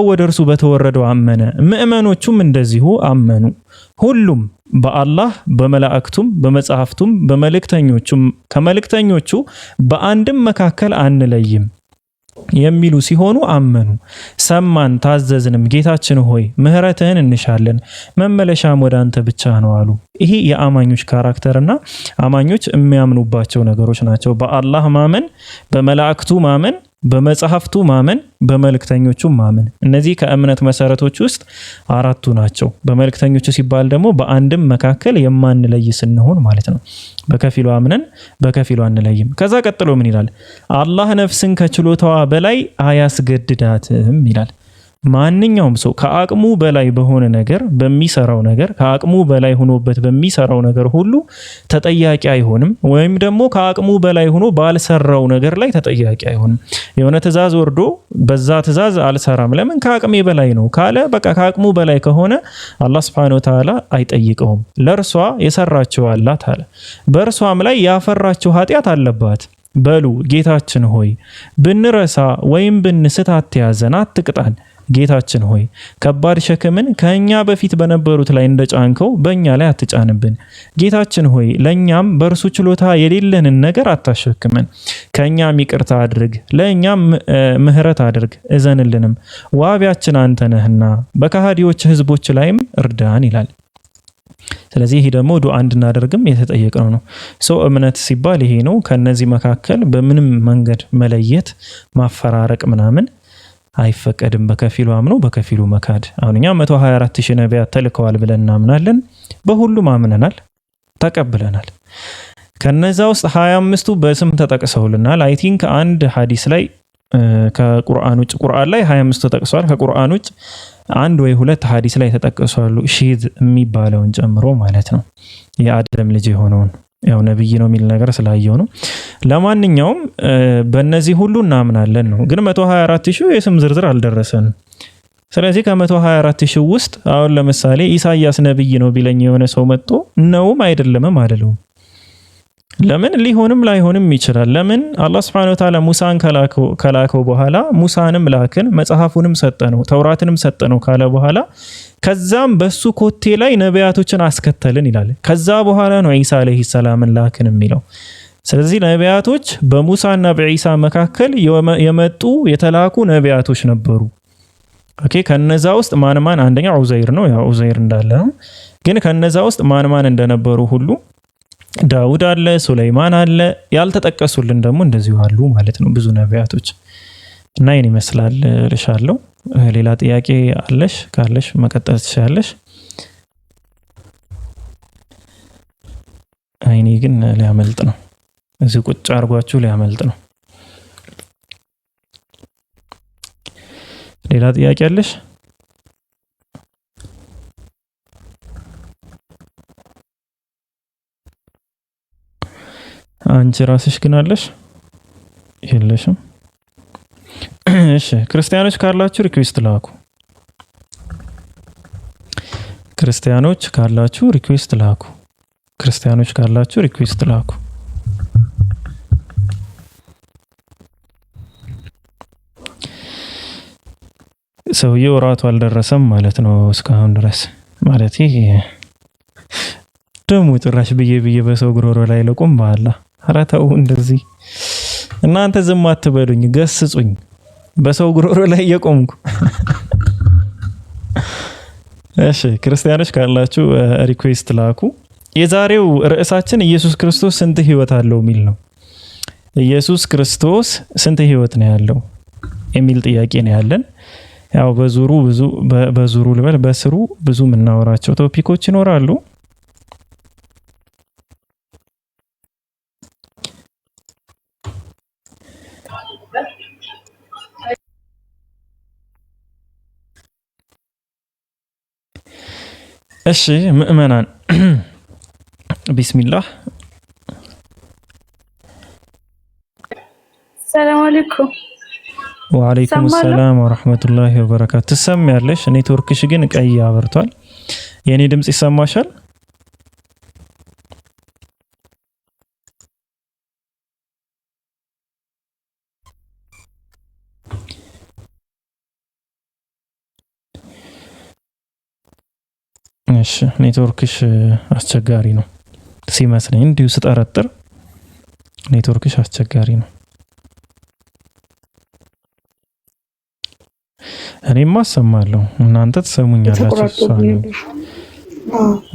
ወደ እርሱ በተወረደው አመነ፣ ምእመኖቹም እንደዚሁ አመኑ። ሁሉም በአላህ በመላእክቱም በመጽሐፍቱም በመልእክተኞቹም ከመልእክተኞቹ በአንድም መካከል አንለይም የሚሉ ሲሆኑ አመኑ። ሰማን ታዘዝንም፣ ጌታችን ሆይ ምህረትህን እንሻለን፣ መመለሻም ወደ አንተ ብቻ ነው አሉ። ይሄ የአማኞች ካራክተርና አማኞች የሚያምኑባቸው ነገሮች ናቸው። በአላህ ማመን፣ በመላእክቱ ማመን፣ በመጽሐፍቱ ማመን፣ በመልእክተኞቹ ማመን። እነዚህ ከእምነት መሰረቶች ውስጥ አራቱ ናቸው። በመልእክተኞቹ ሲባል ደግሞ በአንድም መካከል የማንለይ ስንሆን ማለት ነው። በከፊሉ አምነን በከፊሉ አንለይም። ከዛ ቀጥሎ ምን ይላል? አላህ ነፍስን ከችሎታዋ በላይ አያስገድዳትም ይላል። ማንኛውም ሰው ከአቅሙ በላይ በሆነ ነገር በሚሰራው ነገር ከአቅሙ በላይ ሆኖበት በሚሰራው ነገር ሁሉ ተጠያቂ አይሆንም። ወይም ደግሞ ከአቅሙ በላይ ሆኖ ባልሰራው ነገር ላይ ተጠያቂ አይሆንም። የሆነ ትእዛዝ ወርዶ በዛ ትእዛዝ አልሰራም ለምን ከአቅሜ በላይ ነው ካለ በቃ ከአቅሙ በላይ ከሆነ አላህ Subhanahu Wa Ta'ala አይጠይቀውም። ለርሷ የሰራችው አላት አለ። በእርሷም ላይ ያፈራችው ኃጢያት አለባት። በሉ ጌታችን ሆይ ብንረሳ ወይም ብንስት አትያዘን፣ አትቅጣን። ጌታችን ሆይ ከባድ ሸክምን ከኛ በፊት በነበሩት ላይ እንደጫንከው በእኛ ላይ አትጫንብን። ጌታችን ሆይ ለኛም በእርሱ ችሎታ የሌለንን ነገር አታሸክመን። ከኛም ይቅርታ አድርግ፣ ለኛም ምህረት አድርግ፣ እዘንልንም። ዋቢያችን አንተ ነህና በከሃዲዎች ህዝቦች ላይም እርዳን ይላል። ስለዚህ ይሄ ደግሞ ዱዓ እንድናደርግም የተጠየቀው ነው። ሰው እምነት ሲባል ይሄ ነው። ከነዚህ መካከል በምንም መንገድ መለየት ማፈራረቅ ምናምን አይፈቀድም። በከፊሉ አምኖ በከፊሉ መካድ። አሁን እኛ 124,000 ነቢያት ተልከዋል ብለን እናምናለን። በሁሉም አምነናል፣ ተቀብለናል። ከነዛ ውስጥ 25ቱ በስም ተጠቅሰውልናል። አይ ቲንክ አንድ ሐዲስ ላይ ከቁርአን ውጭ ቁርአን ላይ 25 ተጠቅሷል። ከቁርአን ውጭ አንድ ወይ ሁለት ሐዲስ ላይ ተጠቅሷሉ፣ ሺዝ የሚባለውን ጨምሮ ማለት ነው። የአደም ልጅ የሆነውን ያው ነብይ ነው የሚል ነገር ስላየው ነው። ለማንኛውም በእነዚህ ሁሉ እናምናለን ነው። ግን 124,000 የስም ዝርዝር አልደረሰንም። ስለዚህ ከ124,000 ውስጥ አሁን ለምሳሌ ኢሳያስ ነብይ ነው ቢለኝ የሆነ ሰው መጥቶ ነውም አይደለምም አይደለም። ለምን ሊሆንም ላይሆንም ይችላል። ለምን አላህ Subhanahu Wa Ta'ala ሙሳን ከላከው በኋላ ሙሳንም ላክን መጽሐፉንም ሰጠነው ተውራትንም ሰጠነው ካለ በኋላ ከዛም በሱ ኮቴ ላይ ነቢያቶችን አስከተልን ይላል። ከዛ በኋላ ነው ኢሳ አለይሂ ሰላምን ላክን የሚለው። ስለዚህ ነቢያቶች በሙሳና በኢሳ መካከል የመጡ የተላኩ ነቢያቶች ነበሩ። ኦኬ ከነዛ ውስጥ ማን አንደኛ ዑዘይር ነው። ያው ዑዘይር እንዳለ ነው። ግን ከነዛ ውስጥ ማን እንደነበሩ ሁሉ ዳውድ አለ፣ ሱለይማን አለ፣ ያልተጠቀሱልን ደግሞ እንደዚሁ አሉ ማለት ነው ብዙ ነቢያቶች። እና ይሄን ይመስላል ልሻለው። ሌላ ጥያቄ አለሽ? ካለሽ መቀጠል ትችያለሽ። አይኔ ግን ሊያመልጥ ነው። እዚህ ቁጭ አርጓችሁ ሊያመልጥ ነው። ሌላ ጥያቄ አለሽ? አንቺ ራስሽ ግን አለሽ? የለሽም? እሺ ክርስቲያኖች ካላችሁ ሪኩዌስት ላኩ። ክርስቲያኖች ካላችሁ ሪኩዌስት ላኩ። ክርስቲያኖች ካላችሁ ሪኩዌስት ላኩ። ሰውየው ራቱ አልደረሰም ማለት ነው እስካሁን ድረስ። ማለት ይሄ ደሙ ጭራሽ ብዬ በሰው ግሮሮ ላይ ለቆም ባላ አራታው እንደዚህ እናንተ ዝም አትበሉኝ፣ ገስጹኝ። በሰው ግሮሮ ላይ የቆምኩ። እሺ ክርስቲያኖች ካላችሁ ሪኩዌስት ላኩ። የዛሬው ርዕሳችን ኢየሱስ ክርስቶስ ስንት ህይወት አለው የሚል ነው። ኢየሱስ ክርስቶስ ስንት ህይወት ነው ያለው የሚል ጥያቄ ነው ያለን። ያው በዙሩ ልበል በስሩ ብዙ የምናወራቸው ቶፒኮች ይኖራሉ። እሺ ምእመናን ቢስሚላህ። ሰላም አለይኩም። ወአለይኩም ሰላም ወራህመቱላሂ ወበረካቱ። ትሰማያለሽ? ኔትወርክሽ ግን ቀይ አበርቷል። የኔ ድምጽ ይሰማሻል? እሺ ኔትወርክሽ አስቸጋሪ ነው ሲመስለኝ፣ እንዲሁ ስጠረጥር ኔትወርክሽ አስቸጋሪ ነው። እኔማ እሰማለሁ እናንተ ትሰሙኛላችሁ።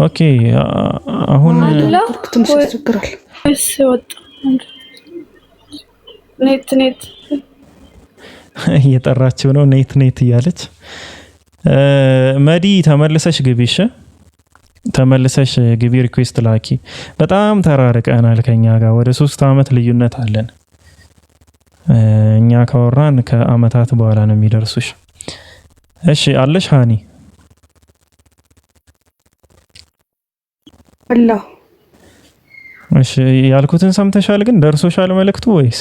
ኦኬ አሁን ኔት እየጠራችው ነው ኔት እያለች። መዲ ተመልሰሽ ግቢሽ፣ ተመልሰሽ ግቢ፣ ሪኩዌስት ላኪ። በጣም ተራርቀናል ከኛ ጋር ወደ 3 አመት ልዩነት አለን። እኛ ካወራን ከአመታት በኋላ ነው የሚደርሱሽ። እሺ አለሽ ሃኒ? አላህ እሺ ያልኩትን ሰምተሻል ግን ደርሶሻል መልእክቱ ወይስ?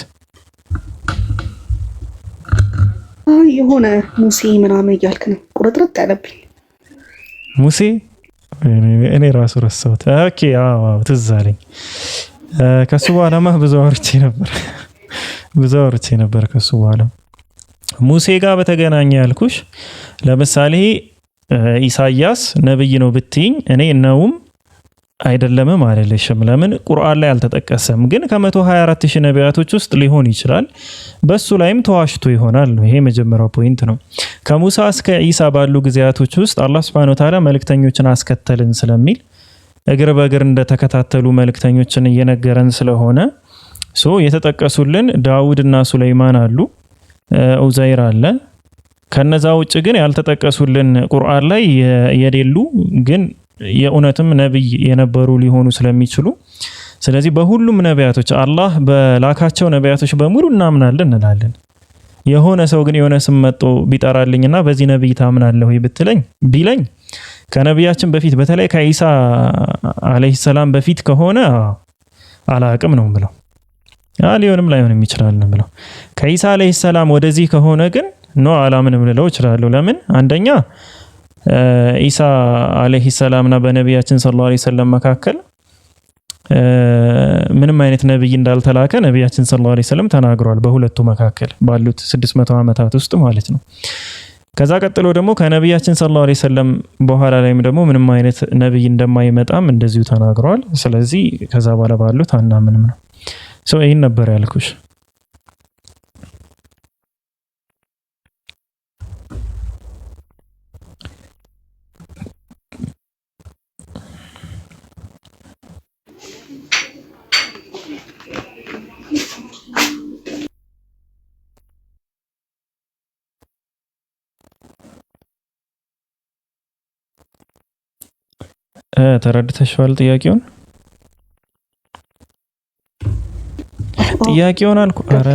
የሆነ ሙሴ ምናምን እያልክ ነው ቁርጥርጥ ያለብኝ። ሙሴ እኔ ራሱ ረሳሁት። ኦኬ አዎ ትዝ አለኝ። ከሱ በኋላማ ብዙ አውርቼ ነበር ከሱ በኋላ ሙሴ ጋር በተገናኘ ያልኩሽ። ለምሳሌ ኢሳያስ ነብይ ነው ብትይኝ እኔ ነውም አይደለምም አልልሽም። ለምን ቁርአን ላይ አልተጠቀሰም። ግን ከ124,000 ነቢያቶች ውስጥ ሊሆን ይችላል። በሱ ላይም ተዋሽቶ ይሆናል። ይሄ መጀመሪያው ፖይንት ነው። ከሙሳ እስከ ኢሳ ባሉ ጊዜያቶች ውስጥ አላህ Subhanahu Wa Ta'ala መልእክተኞችን አስከተልን ስለሚል እግር በእግር እንደተከታተሉ መልእክተኞችን እየነገረን ስለሆነ የተጠቀሱልን ዳውድና ሱለይማን አሉ፣ ኡዘይር አለ። ከነዛ ውጭ ግን ያልተጠቀሱልን ቁርአን ላይ የሌሉ ግን የእውነትም ነብይ የነበሩ ሊሆኑ ስለሚችሉ ስለዚህ በሁሉም ነቢያቶች አላህ በላካቸው ነቢያቶች በሙሉ እናምናለን እንላለን። የሆነ ሰው ግን የሆነ ስም መጥቶ ቢጠራልኝና በዚህ ነብይ ታምናለህ ወይ ቢለኝ ከነቢያችን በፊት በተለይ ከኢሳ አለይሂ ሰላም በፊት ከሆነ አላቅም ነው ብለው ሊሆንም ላይሆንም ይችላል ነው ብለው። ከኢሳ አለይሂ ሰላም ወደዚህ ከሆነ ግን አላምንም ልለው እችላለሁ። ለምን? አንደኛ ኢሳ አለይሂ ሰላምና በነቢያችን ሰለላሁ ዐለይሂ ወሰለም መካከል ምንም አይነት ነብይ እንዳልተላከ ነቢያችን ሰለላሁ ዐለይሂ ወሰለም ተናግሯል። በሁለቱ መካከል ባሉት 600 ዓመታት ውስጥ ማለት ነው። ከዛ ቀጥሎ ደግሞ ከነቢያችን ሰለላሁ ዐለይሂ ወሰለም በኋላ ላይም ደግሞ ምንም አይነት ነብይ እንደማይመጣም እንደዚሁ ተናግሯል። ስለዚህ ከዛ በኋላ ባሉት አናምንም ነው። ይሄን ነበር ያልኩሽ። ተረድተሽዋል ጥያቄውን? ጥያቄውን አልኩ። አረ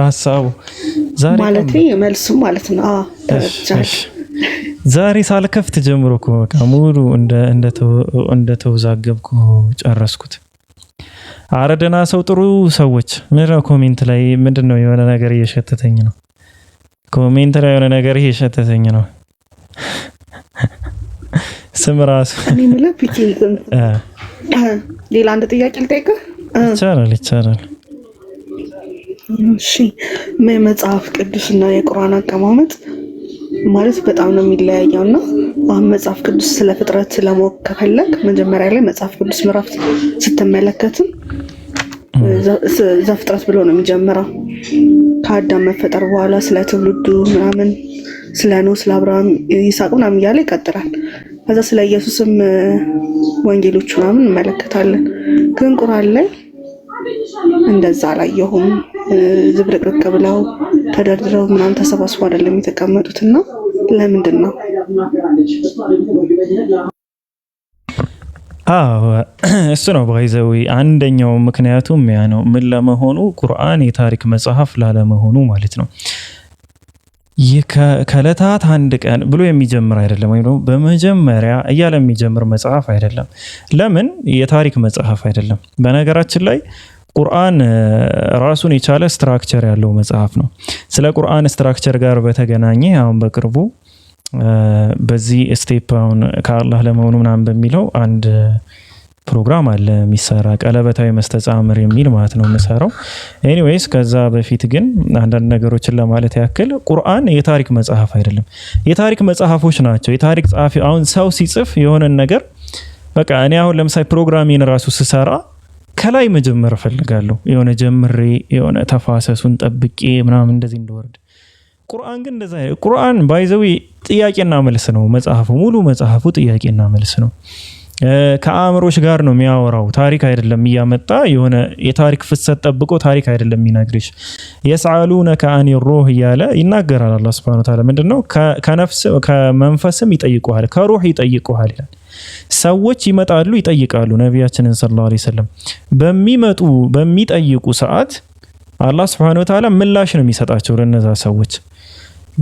ሀሳቡ ዛሬ ማለት መልሱ ማለት ነው። ዛሬ ሳልከፍት ጀምሮ እኮ በቃ ሙሉ እንደተወዛገብኩ ጨረስኩት። አረ ደህና ሰው ጥሩ ሰዎች ምንድነው ኮሜንት ላይ ምንድነው የሆነ ነገር እየሸተተኝ ነው። ኮሜንት ላይ የሆነ ነገር እየሸተተኝ ነው። ስም ራሱ እኔ ማለት ፒቲ ሌላ አንድ ጥያቄ ልጠይቅህ? ይቻላል። እሺ መጽሐፍ ቅዱስና የቁርአን አቀማመጥ ማለት በጣም ነው የሚለያየው እና አሁን መጽሐፍ ቅዱስ ስለ ፍጥረት ለማወቅ ከፈለግ መጀመሪያ ላይ መጽሐፍ ቅዱስ ምዕራፍ ስትመለከትም ዘፍጥረት ብሎ ነው የሚጀምረው። ከአዳም መፈጠር በኋላ ስለ ትውልዱ ምናምን ስለ ኖህ፣ ስለ አብርሃም፣ ይስሐቅ ምናምን እያለ ይቀጥላል። ከዛ ስለ ኢየሱስም ወንጌሎች ምናምን እንመለከታለን። ግን ቁርአን ላይ እንደዛ አላየሁም። ዝብርቅርቅ ብለው ተደርድረው ምናምን ተሰባስበው አይደለም የተቀመጡትና ለምንድን ነው? እሱ ነው ባይዘው አንደኛው ምክንያቱም ያ ነው። ምን ለመሆኑ ቁርአን የታሪክ መጽሐፍ ላለመሆኑ ማለት ነው። ከዕለታት አንድ ቀን ብሎ የሚጀምር አይደለም፣ ወይም ደግሞ በመጀመሪያ እያለ የሚጀምር መጽሐፍ አይደለም። ለምን? የታሪክ መጽሐፍ አይደለም። በነገራችን ላይ ቁርአን ራሱን የቻለ ስትራክቸር ያለው መጽሐፍ ነው። ስለ ቁርአን ስትራክቸር ጋር በተገናኘ አሁን በቅርቡ በዚህ ስቴፕ አሁን ከአላህ ለመሆኑ ምናምን በሚለው አንድ ፕሮግራም አለ የሚሰራ ቀለበታዊ መስተጻምር የሚል ማለት ነው የምሰራው። ኤኒዌይስ ከዛ በፊት ግን አንዳንድ ነገሮችን ለማለት ያክል ቁርአን የታሪክ መጽሐፍ አይደለም። የታሪክ መጽሐፎች ናቸው። የታሪክ ጸሐፊ አሁን ሰው ሲጽፍ የሆነን ነገር በቃ እኔ አሁን ለምሳሌ ፕሮግራሚን ራሱ ስሰራ ከላይ መጀመር እፈልጋለሁ። የሆነ ጀምሬ የሆነ ተፋሰሱን ጠብቄ ምናምን እንደዚህ እንደወርድ። ቁርአን ግን እንደዛ አይደለም። ቁርአን ባይዘዊ ጥያቄና መልስ ነው መጽሐፉ። ሙሉ መጽሐፉ ጥያቄና መልስ ነው። ከአእምሮች ጋር ነው የሚያወራው። ታሪክ አይደለም እያመጣ የሆነ የታሪክ ፍሰት ጠብቆ ታሪክ አይደለም የሚነግርሽ። የስአሉነከ አኒ ሩህ እያለ ይናገራል አላህ ሱብሓነሁ ወተዓላ። ምንድነው ከነፍስ ከመንፈስም ይጠይቁሃል፣ ከሩህ ይጠይቁሃል ይላል። ሰዎች ይመጣሉ ይጠይቃሉ ነቢያችንን ሰለላሁ ዐለይሂ ወሰለም። በሚጠይቁ ሰዓት አላህ ሱብሓነሁ ወተዓላ ምላሽ ነው የሚሰጣቸው ለነዛ ሰዎች።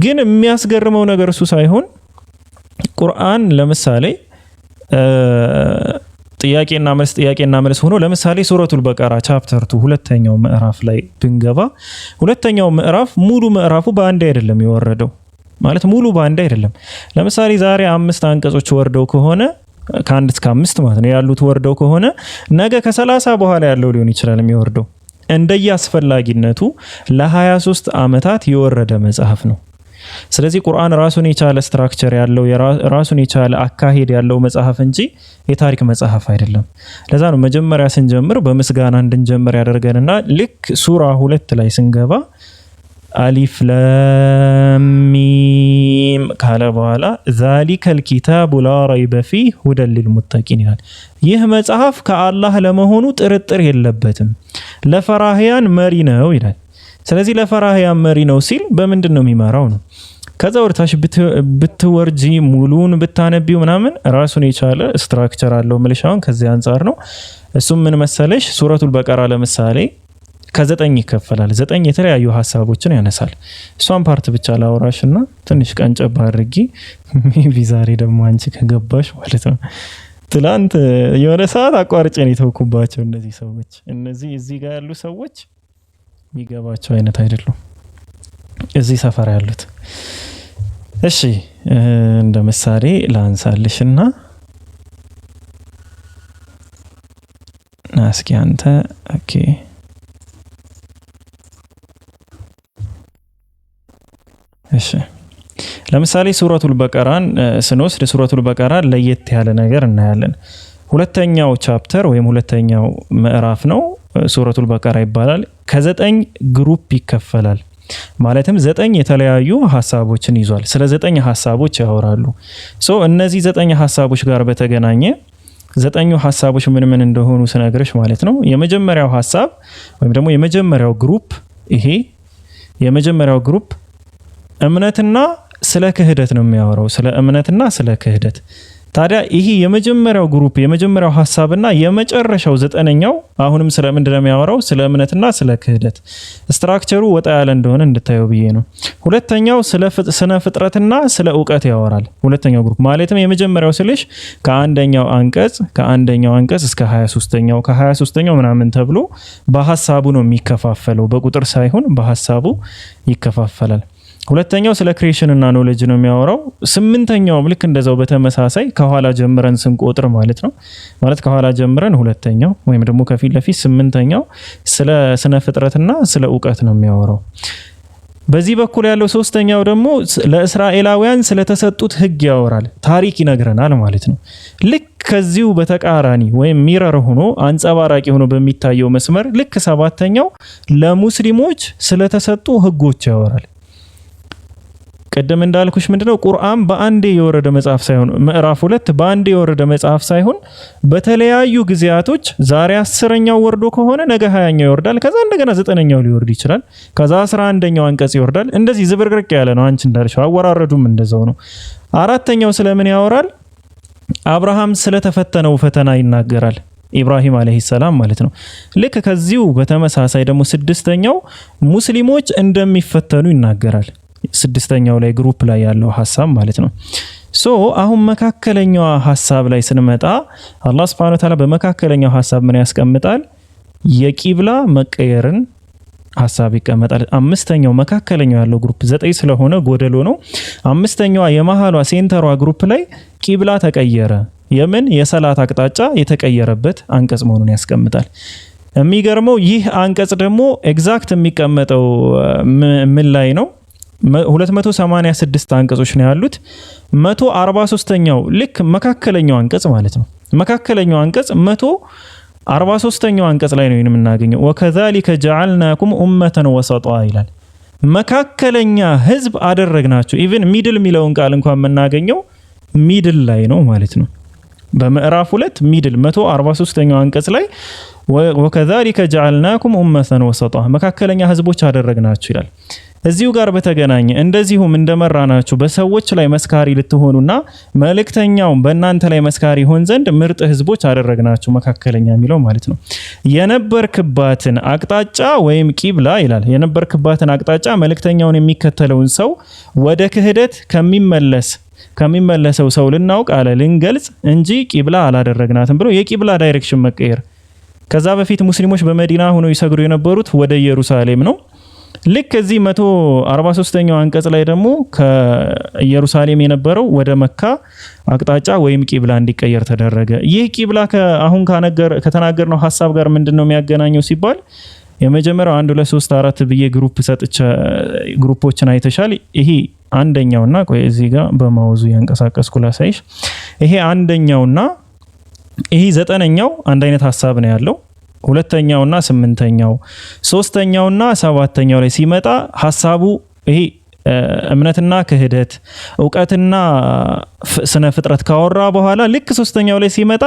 ግን የሚያስገርመው ነገር እሱ ሳይሆን ቁርአን ለምሳሌ ጥያቄና መልስ ሆኖ ለምሳሌ ሱረቱል በቀራ ቻፕተር 2 ሁለተኛው ምዕራፍ ላይ ብንገባ ሁለተኛው ምዕራፍ ሙሉ ምዕራፉ በአንድ አይደለም የወረደው። ማለት ሙሉ በአንድ አይደለም። ለምሳሌ ዛሬ 5 አንቀጾች ወርደው ከሆነ ከ1 እስከ 5 ማለት ነው ያሉት ወርደው ከሆነ ነገ ከ30 በኋላ ያለው ሊሆን ይችላል የሚወርደው። እንደየአስፈላጊነቱ ለ23 ዓመታት የወረደ መጽሐፍ ነው። ስለዚህ ቁርአን ራሱን የቻለ ስትራክቸር ያለው ራሱን የቻለ አካሄድ ያለው መጽሐፍ እንጂ የታሪክ መጽሐፍ አይደለም። ለዛ ነው መጀመሪያ ስንጀምር በምስጋና እንድንጀምር ያደርገንና ልክ ሱራ 2 ላይ ስንገባ አሊፍ ላም ሚም ካለ በኋላ ዛሊከል ኪታቡ ላ ረይበ ፊህ ሁደን ሊልሙተቂን ይላል። ይህ መጽሐፍ ከአላህ ለመሆኑ ጥርጥር የለበትም ለፈራህያን መሪ ነው ይላል። ስለዚህ ለፈራህያን መሪ ነው ሲል በምንድን ነው የሚመራው ነው። ከዛ ወርታሽ ብትወርጂ ሙሉን ብታነቢው ምናምን ራሱን የቻለ ስትራክቸር አለው ምልሻውን ከዚህ አንጻር ነው። እሱም ምን መሰለሽ ሱረቱል በቀራ ለምሳሌ ከ9 ይከፈላል። 9 የተለያዩ ሐሳቦችን ያነሳል። እሷን ፓርት ብቻ ላውራሽና ትንሽ ቀንጨብ አድርጊ ሜቢ ዛሬ ደግሞ አንቺ ከገባሽ ማለት ነው። ትላንት የሆነ ሰዓት አቋርጬ ነው የተውኩባቸው እነዚህ ሰዎች። እነዚህ እዚህ ጋር ያሉ ሰዎች የሚገባቸው አይነት አይደሉም እዚህ ሰፈር ያሉት። እሺ እንደ ምሳሌ ላንሳልሽና እስኪ አንተ ኦኬ እሺ ለምሳሌ ሱረቱል በቀራን ስንወስድ ሱረቱል በቀራን ለየት ያለ ነገር እናያለን። ሁለተኛው ቻፕተር ወይም ሁለተኛው ምዕራፍ ነው ሱረቱል በቀራ ይባላል። ከ9 ግሩፕ ይከፈላል። ማለትም 9 የተለያዩ ሐሳቦችን ይዟል። ስለ 9 ሐሳቦች ያወራሉ። እነዚህ 9 ሐሳቦች ጋር በተገናኘ 9 ሐሳቦች ምን እንደሆኑ ስነግርሽ ማለት ነው። የመጀመሪያው ሐሳብ ወይም ደግሞ የመጀመሪያው ግሩፕ ይሄ የመጀመሪያው ግሩፕ እምነትና ስለ ክህደት ነው የሚያወራው። ስለ እምነትና ስለ ክህደት። ታዲያ ይሄ የመጀመሪያው ግሩፕ የመጀመሪያው ሐሳብና የመጨረሻው 9ኛው አሁንም ስለ ምንድን ነው የሚያወራው? ስለ እምነትና ስለ ክህደት። ስትራክቸሩ ወጣ ያለ እንደሆነ እንድታዩ ብዬ ነው። ሁለተኛው ስነ ፍጥረትና ስለ ዕውቀት ያወራል። ሁለተኛው ግሩፕ ማለትም የመጀመሪያው ስልሽ ከአንደኛው አንቀጽ እስከ 23ኛው ከ23ኛው ምናምን ተብሎ በሐሳቡ ነው የሚከፋፈለው። በቁጥር ሳይሆን በሐሳቡ ይከፋፈላል። ሁለተኛው ስለ ክሬሽን እና ኖሌጅ ነው የሚያወራው። 8ኛው ልክ እንደዛው በተመሳሳይ ከኋላ ጀምረን ስንቆጥር ማለት ነው። ማለት ከኋላ ጀምረን ሁለተኛው ወይም ደግሞ ከፊት ለፊት 8ኛው ስለ ስነ ፍጥረትና ስለ ዕውቀት ነው የሚያወራው። በዚህ በኩል ያለው 3ኛው ደግሞ ለእስራኤላውያን ስለተሰጡት ሕግ ያወራል። ታሪክ ይነግረናል ማለት ነው። ልክ ከዚሁ በተቃራኒ ወይም ሚረር ሆኖ አንጸባራቂ ሆኖ በሚታየው መስመር ልክ 7ኛው ለሙስሊሞች ስለተሰጡ ሕጎች ያወራል። ቀደም እንዳልኩሽ ምንድነው ቁርአን በአንዴ የወረደ መጽሐፍ ሳይሆን ምዕራፍ 2 በአንዴ የወረደ መጽሐፍ ሳይሆን በተለያዩ ጊዜያቶች ዛሬ 10ኛው ወርዶ ከሆነ ነገ 20ኛው ይወርዳል። ከዛ እንደገና 9ኛው ሊወርድ ይችላል። ከዛ 11ኛው አንቀጽ ይወርዳል። እንደዚህ ዝብርቅርቅ ያለ ነው። አንቺ እንዳልሽው አወራረዱም እንደዛው ነው። 4ኛው ስለምን ያወራል? አብርሃም ስለተፈተነው ፈተና ይናገራል። ኢብራሂም አለይሂ ሰላም ማለት ነው። ልክ ከዚሁ በተመሳሳይ ደግሞ 6ኛው ሙስሊሞች እንደሚፈተኑ ይናገራል። 6ኛው ላይ ግሩፕ ላይ ያለው ሐሳብ ማለት ነው። አሁን መካከለኛው ሐሳብ ላይ ስንመጣ አላህ Subhanahu Wa Ta'ala በመካከለኛው ሐሳብ ምን ያስቀምጣል? የቂብላ መቀየርን ሐሳብ ይቀመጣል። 5ኛው መካከለኛው ያለው ግሩፕ 9 ስለሆነ ጎደሎ ነው። 5ኛዋ የመሃሏ ሴንተሯ ግሩፕ ላይ ቂብላ ተቀየረ የምን የሰላት አቅጣጫ የተቀየረበት አንቀጽ መሆኑን ያስቀምጣል። የሚገርመው ይህ አንቀጽ ደግሞ ኤግዛክት የሚቀመጠው ምን ላይ ነው? 286 አንቀጾች ነው ያሉት። 143ኛው ልክ መካከለኛው አንቀጽ ማለት ነው። መካከለኛው አንቀጽ 143ኛው አንቀጽ ላይ ነው የምናገኘው። ወከዛሊከ ጀዐልናኩም ኡመተን ወሰጣ ይላል። መካከለኛ ህዝብ አደረግናችሁ። ኢቭን ሚድል የሚለውን ቃል እንኳን የምናገኘው ሚድል ላይ ነው ማለት ነው። በምዕራፍ 2 ሚድል 143ኛው አንቀጽ ላይ ወከዛሊከ ጀዐልናኩም ኡመተን ወሰጣ መካከለኛ ህዝቦች አደረግናችሁ ይላል። እዚሁ ጋር በተገናኘ እንደዚሁም እንደመራናችሁ በሰዎች ላይ መስካሪ ልትሆኑና መልእክተኛው በእናንተ ላይ መስካሪ ሆን ዘንድ ምርጥ ህዝቦች አደረግናችሁ መካከለኛ የሚለው ማለት ነው። የነበርክባትን አቅጣጫ ወይም ቂብላ ይላል። የነበርክባትን አቅጣጫ መልእክተኛውን የሚከተለውን ሰው ወደ ክህደት ከሚመለሰው ሰው ልናውቅ አለ ልንገልጽ እንጂ ቂብላ አላደረግናትም ብሎ የቂብላ ዳይሬክሽን መቀየር። ከዛ በፊት ሙስሊሞች በመዲና ሆነው ይሰግዱ የነበሩት ወደ ኢየሩሳሌም ነው። ልክ እዚህ 143ኛው አንቀጽ ላይ ደግሞ ከኢየሩሳሌም የነበረው ወደ መካ አቅጣጫ ወይም ቂብላ እንዲቀየር ተደረገ። ይህ ቂብላ አሁን ከተናገርነው ሐሳብ ጋር ምንድነው የሚያገናኘው ሲባል የመጀመሪያው 1 2 3 4 ብዬ ግሩፖችን አይተሻል። ይሄ አንደኛውና ቆይ እዚህ ጋር በማውዙ ያንቀሳቀስኩ ላሳይሽ። ይሄ አንደኛውና ይሄ 9ኛው አንድ አይነት ሐሳብ ነው ያለው። ሁለተኛውና 8ኛው፣ ሶስተኛውና 7ኛው ላይ ሲመጣ ሐሳቡ ይሄ እምነትና ክህደት ዕውቀትና ስነ ፍጥረት ካወራ በኋላ ልክ 3ኛው ላይ ሲመጣ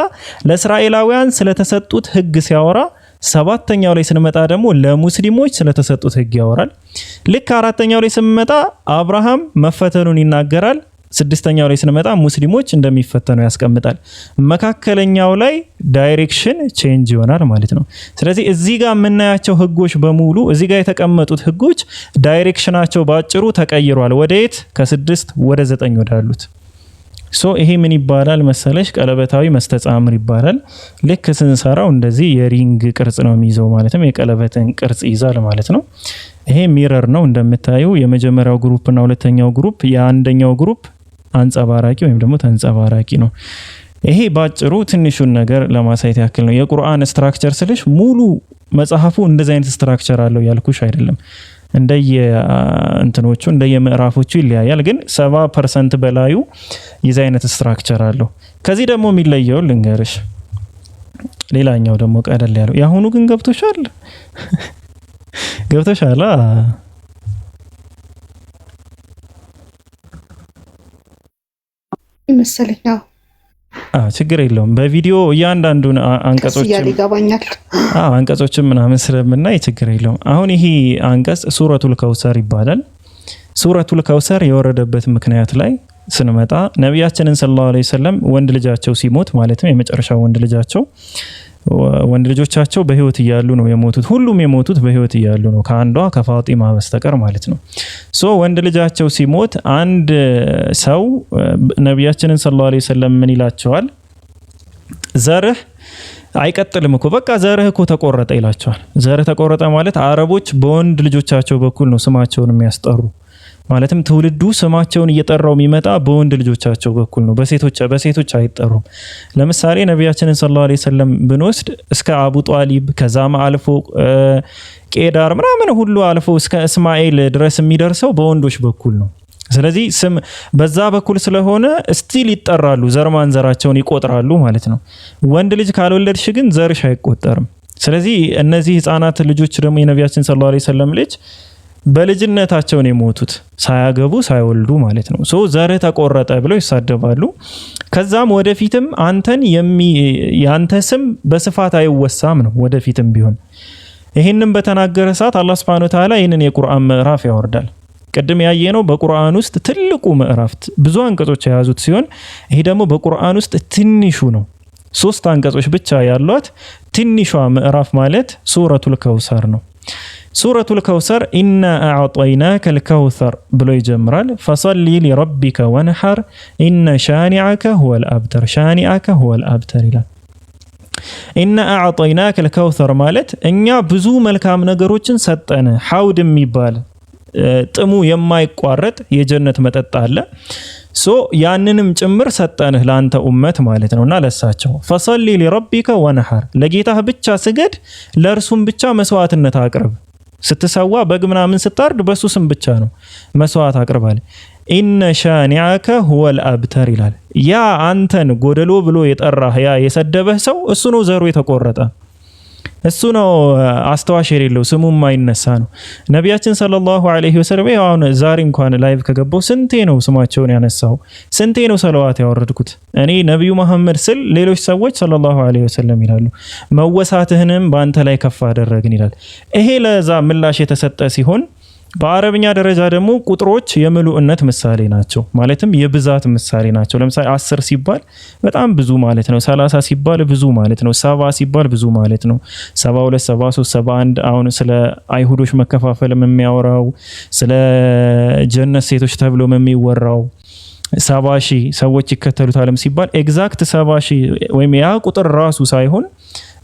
ለእስራኤላውያን ስለተሰጡት ህግ ሲያወራ 7ኛው ላይ ስንመጣ ደግሞ ለሙስሊሞች ስለተሰጡት ህግ ያወራል። ልክ 4ኛው ላይ ስንመጣ አብርሃም መፈተኑን ይናገራል። 6ኛው ላይ ስንመጣ ሙስሊሞች እንደሚፈተኑ ያስቀምጣል። መካከለኛው ላይ ዳይሬክሽን ቼንጅ ይሆናል ማለት ነው። ስለዚህ እዚህ ጋር የምናያቸው ህጎች በሙሉ እዚህ ጋር የተቀመጡት ህጎች ዳይሬክሽናቸው ባጭሩ ተቀይሯል። ወደየት? ከ6 ወደ 9 ወዳሉት። ይሄ ምን ይባላል መሰለሽ? ቀለበታዊ መስተጻምር ይባላል። ልክ ስንሰራው እንደዚህ የሪንግ ቅርጽ ነው የሚይዘው ማለትም የቀለበትን ቅርጽ ይዛል ማለት ነው። ይሄ ሚረር ነው እንደምታዩ። የመጀመሪያው ግሩፕ እና ሁለተኛው ግሩፕ፣ የአንደኛው ግሩፕ አንጸባራቂ ወይም ደግሞ ተንጸባራቂ ነው። ይሄ ባጭሩ ትንሹን ነገር ለማሳየት ያክል ነው። የቁርአን ስትራክቸር ስልሽ ሙሉ መጽሐፉ እንደዚህ አይነት ስትራክቸር አለው ያልኩሽ አይደለም። እንደየእንትኖቹ እንደየምዕራፎቹ ይለያያል፣ ግን 70% በላዩ የዚህ አይነት ስትራክቸር አለው። ከዚህ ደግሞ የሚለየው ልንገርሽ። ሌላኛው ደግሞ ቀለል ያለው ያሁኑ ግን ገብቶሻል? ገብቶሻል? መሰለኝ። ችግር የለውም። በቪዲዮ እያንዳንዱን አንቀጾችን ምናምን ስለምናይ ችግር የለውም። አሁን ይሄ አንቀጽ ሱረቱል ከውሰር ይባላል። ሱረቱል ከውሰር የወረደበት ምክንያት ላይ ስንመጣ ነቢያችንን ሰለላሁ ዐለይሂ ወሰለም ወንድ ልጃቸው ሲሞት ማለትም የመጨረሻው ወንድ ልጆቻቸው በህይወት እያሉ ነው የሞቱት። ሁሉም የሞቱት በህይወት እያሉ ነው ከአንዷ ከፋጢማ በስተቀር ማለት ነው። ወንድ ልጃቸው ሲሞት አንድ ሰው ነቢያችንን ሰለላሁ ዐለይሂ ወሰለም ምን ይላቸዋል? ዘርህ አይቀጥልም እኮ በቃ ዘርህ እኮ ተቆረጠ ይላቸዋል። ዘርህ ተቆረጠ ማለት አረቦች በወንድ ልጆቻቸው በኩል ነው ስማቸውን የሚያስጠሩ ማለትም ትውልዱ ስማቸውን እየጠራው የሚመጣ በወንድ ልጆቻቸው በኩል ነው። በሴቶች አይጠሩም። ለምሳሌ ነቢያችንን ሰለላሁ ዐለይሂ ወሰለም ብንወስድ እስከ አቡ ጧሊብ ከዛም አልፎ ቄዳር ምናምን ሁሉ አልፎ እስከ እስማኤል ድረስ የሚደርሰው በወንዶች በኩል ነው። ስለዚህ ስም በዛ በኩል ስለሆነ ስቲል ይጠራሉ፣ ዘር ማንዘራቸውን ይቆጥራሉ ማለት ነው። ወንድ ልጅ ካልወለድሽ ግን ዘርሽ አይቆጠርም። ስለዚህ እነዚህ ህፃናት ልጆች ደግሞ የነቢያችን ሰለላሁ ዐለይሂ ወሰለም ልጅ በልጅነታቸውን የሞቱት ሳያገቡ ሳይወልዱ ማለት ነው። ዘርህ ተቆረጠ ብለው ይሳደባሉ። ከዛም ወደፊትም ያንተ ስም በስፋት አይወሳም ነው ወደፊትም ቢሆን። ይህንን በተናገረ ሰዓት አላህ Subhanahu Wa Ta'ala ይህንን የቁርአን ምዕራፍ ያወርዳል። ቅድም ያየነው በቁርአን ውስጥ ትልቁ ምዕራፍ ብዙ አንቀጾች የያዙት ሲሆን ይሄ ደግሞ በቁርአን ውስጥ ትንሹ ነው። 3 አንቀጾች ብቻ ያሏት ትንሿ ምዕራፍ ማለት ሱረቱል ከውሰር ነው። ሱረቱል ከውሰር ኢና አዕጠይናከል ከውሰር ብሎ ይጀምራል። ፈሰሊ ሊረቢከ ወንሐር ኢነ ሻኒዐከ ሁወል አብተር። ሻኒዐከ ሁወል አብተር ይላል። ኢና አዕጠይናከል ከውሰር ማለት እኛ ብዙ መልካም ነገሮችን ሰጠን። ሐውድ የሚባል ጥሙ የማይቋረጥ የጀነት መጠጥ አለ። ሶ ያንንም ጭምር ሰጠንህ ለአንተ ኡመት ማለት ነውና ለሳቸው ፈሰሊ ሊረቢከ ወነሐር ለጌታህ ብቻ ስገድ ለእርሱም ብቻ መስዋዕትነት አቅርብ። ስትሰዋ በግ ምናምን ስታርድ በሱ ስም ብቻ ነው መስዋዕት አቅርባል። ኢነ ሻኒዐከ ሁወል አብተር ይላል። ያ አንተን ጎደሎ ብሎ የጠራህ ያ የሰደበህ ሰው እሱ ነው ዘሩ የተቆረጠ፣ እሱ ነው አስተዋሽ የሌለው ስሙ የማይነሳ ነው። ነቢያችን ሰለላሁ ዐለይሂ ወሰለም አሁን ዛሬ እንኳን ላይቭ ከገባው ስንቴ ነው ስማቸውን ያነሳው፣ ስንቴ ነው ሰለዋት ያወረድኩት። እኔ ነቢዩ መሐመድ ስል ሌሎች ሰዎች ሰለላሁ ዐለይሂ ወሰለም ይላሉ። መወሳትህንም በአንተ ላይ ከፍ አደረግን ይላል። ይሄ ለዛ ምላሽ የተሰጠ ሲሆን በአረብኛ ደረጃ ደግሞ ቁጥሮች የምሉእነት ምሳሌ ናቸው፣ ማለትም የብዛት ምሳሌ ናቸው። ለምሳሌ 10 ሲባል በጣም ብዙ ማለት ነው። 30 ሲባል ብዙ ማለት ነው። 70 ሲባል ብዙ ማለት ነው። 72፣ 73፣ 71 አሁን ስለ አይሁዶች መከፋፈል የሚያወራው ስለ ጀነት ሴቶች ተብሎ የሚወራው 70,000 ሰዎች ይከተሉታልም ሲባል ኤግዛክት 70,000 ወይም ያ ቁጥር ራሱ ሳይሆን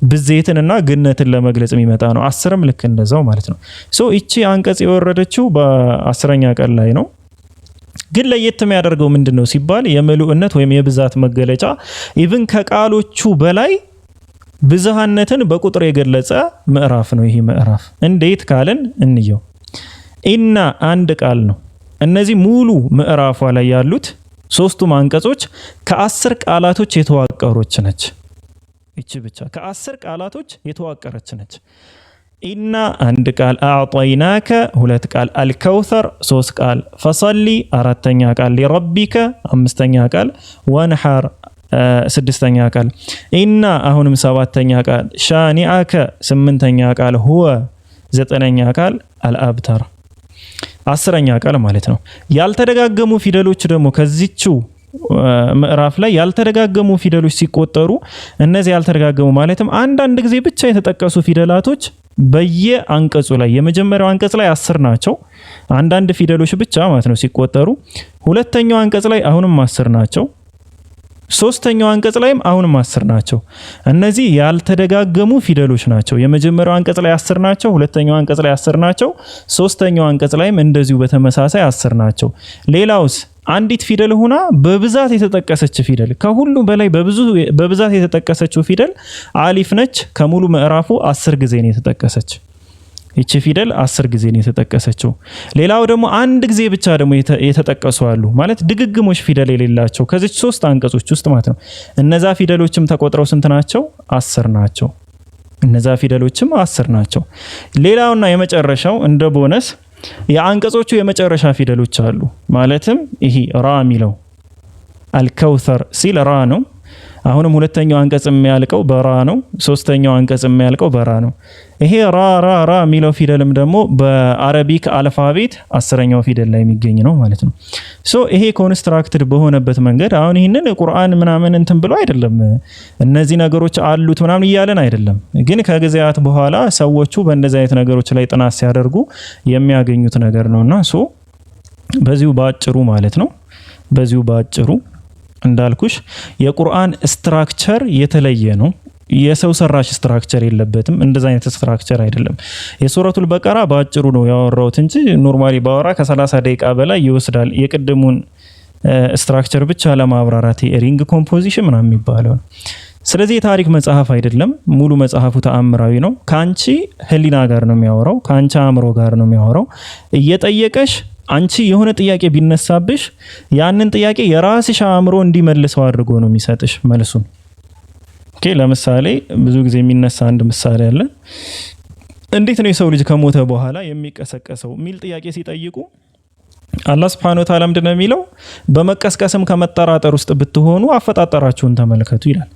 ብዜትንና ግነትን ለመግለጽ የሚመጣ ነው። 10ም ልክ እንደዛው ማለት ነው። ሶ እቺ አንቀጽ የወረደችው በ10ኛ ቀን ላይ ነው። ግን ለየት የሚያደርገው ምንድነው ሲባል የምሉእነት ወይም የብዛት መገለጫ ኢቭን ከቃሎቹ በላይ ብዝሃነትን በቁጥር የገለጸ ምዕራፍ ነው። ይሄ ምዕራፍ እንዴት ካልን እንየው። ኢና አንድ ቃል ነው። እነዚህ ሙሉ ምዕራፏ ላይ ያሉት ሶስቱም አንቀጾች ከ10 ቃላቶች የተዋቀሩች ነች። እቺ ብቻ ከ10 ቃላቶች የተዋቀረች ነች። ኢና አንድ ቃል፣ አዕጠይናከ 2 ቃል፣ አልከውተር 3 ቃል፣ ፈሰሊ 4ኛ ቃል፣ ሊረቢከ 5ኛ ቃል፣ ወንሐር 6ኛ ቃል፣ ኢና አሁንም 7ኛ ቃል፣ ሻኒዐከ 8ኛ ቃል፣ ሁወ 9ኛ ቃል፣ አልአብተር 10ኛ ቃል ማለት ነው። ያልተደጋገሙ ፊደሎች ደግሞ ከዚህው ምዕራፍ ላይ ያልተደጋገሙ ፊደሎች ሲቆጠሩ እነዚህ ያልተደጋገሙ ማለትም አንዳንድ ጊዜ ብቻ የተጠቀሱ ፊደላቶች በየአንቀጹ ላይ የመጀመሪያው አንቀጽ ላይ 10 ናቸው። አንዳንድ ፊደሎች ብቻ ማለት ነው ሲቆጠሩ። ሁለተኛው አንቀጽ ላይ አሁንም 10 ናቸው። ሶስተኛው አንቀጽ ላይም አሁንም 10 ናቸው። እነዚህ ያልተደጋገሙ ፊደሎች ናቸው። የመጀመሪያው አንቀጽ ላይ 10 ናቸው። ሁለተኛው አንቀጽ ላይ 10 ናቸው። ሶስተኛው አንቀጽ ላይም እንደዚሁ በተመሳሳይ 10 ናቸው። ሌላውስ አንዲት ፊደል ሆና በብዛት የተጠቀሰች ፊደል ከሁሉ በላይ በብዛት የተጠቀሰችው ፊደል አሊፍ ነች። ከሙሉ ምዕራፉ 10 ጊዜ ነው የተጠቀሰች። እቺ ፊደል 10 ጊዜ ነው የተጠቀሰችው። ሌላው ደግሞ አንድ ጊዜ ብቻ ደግሞ የተጠቀሱ አሉ ማለት ድግግሞሽ ፊደል የሌላቸው ከዚህ 3 አንቀጾች ውስጥ ማለት ነው። እነዛ ፊደሎችም ተቆጥረው ስንት ናቸው? 10 ናቸው። እነዛ ፊደሎችም 10 ናቸው። ሌላውና የመጨረሻው እንደ ቦነስ የአንቀጾቹ የመጨረሻ ፊደሎች አሉ። ማለትም ይሄ ራ የሚለው አልከውተር ሲል ራ ነው። አሁንም ሁለተኛው አንቀጽ የሚያልቀው በራ ነው። ሶስተኛው አንቀጽ የሚያልቀው በራ ነው። ይሄ ራ ራ ራ የሚለው ፊደልም ደግሞ በአረቢክ አልፋቤት 10ኛው ፊደል ላይ የሚገኝ ነው ማለት ነው። ሶ ይሄ ኮንስትራክትድ በሆነበት መንገድ አሁን ይህንን ቁርአን ምናምን እንትን ብሎ አይደለም እነዚህ ነገሮች አሉት ምናምን እያለን አይደለም። ግን ከጊዜያት በኋላ ሰዎቹ በእንደዚህ አይነት ነገሮች ላይ ጥናት ሲያደርጉ የሚያገኙት ነገር ነውና ሶ በዚሁ ባጭሩ ማለት ነው በዚሁ ባጭሩ እንዳልኩሽ የቁርአን ስትራክቸር የተለየ ነው። የሰው ሰራሽ ስትራክቸር የለበትም። እንደዛ አይነት ስትራክቸር አይደለም። የሱረቱል በቀራ ባጭሩ ነው ያወራሁት እንጂ ኖርማሊ ባወራ ከ30 ደቂቃ በላይ ይወስዳል። የቅድሙን ስትራክቸር ብቻ ለማብራራት ሪንግ ኮምፖዚሽን ምናምን የሚባለው ነው። ስለዚህ የታሪክ መጽሐፍ አይደለም። ሙሉ መጽሐፉ ተአምራዊ ነው። ካንቺ ህሊና ጋር ነው የሚያወራው፣ ካንቺ አእምሮ ጋር ነው የሚያወራው። እየጠየቀሽ አንቺ የሆነ ጥያቄ ቢነሳብሽ ያንን ጥያቄ የራስሽ አእምሮ እንዲመልሰው አድርጎ ነው የሚሰጥሽ መልሱን። ኦኬ ለምሳሌ ብዙ ጊዜ የሚነሳ አንድ ምሳሌ አለ። እንዴት ነው የሰው ልጅ ከሞተ በኋላ የሚቀሰቀሰው የሚል ጥያቄ ሲጠይቁ አላህ Subhanahu Wa Ta'ala ምንድነው የሚለው? በመቀስቀስም ከመጠራጠር ውስጥ ብትሆኑ አፈጣጠራችሁን ተመልከቱ ይላል።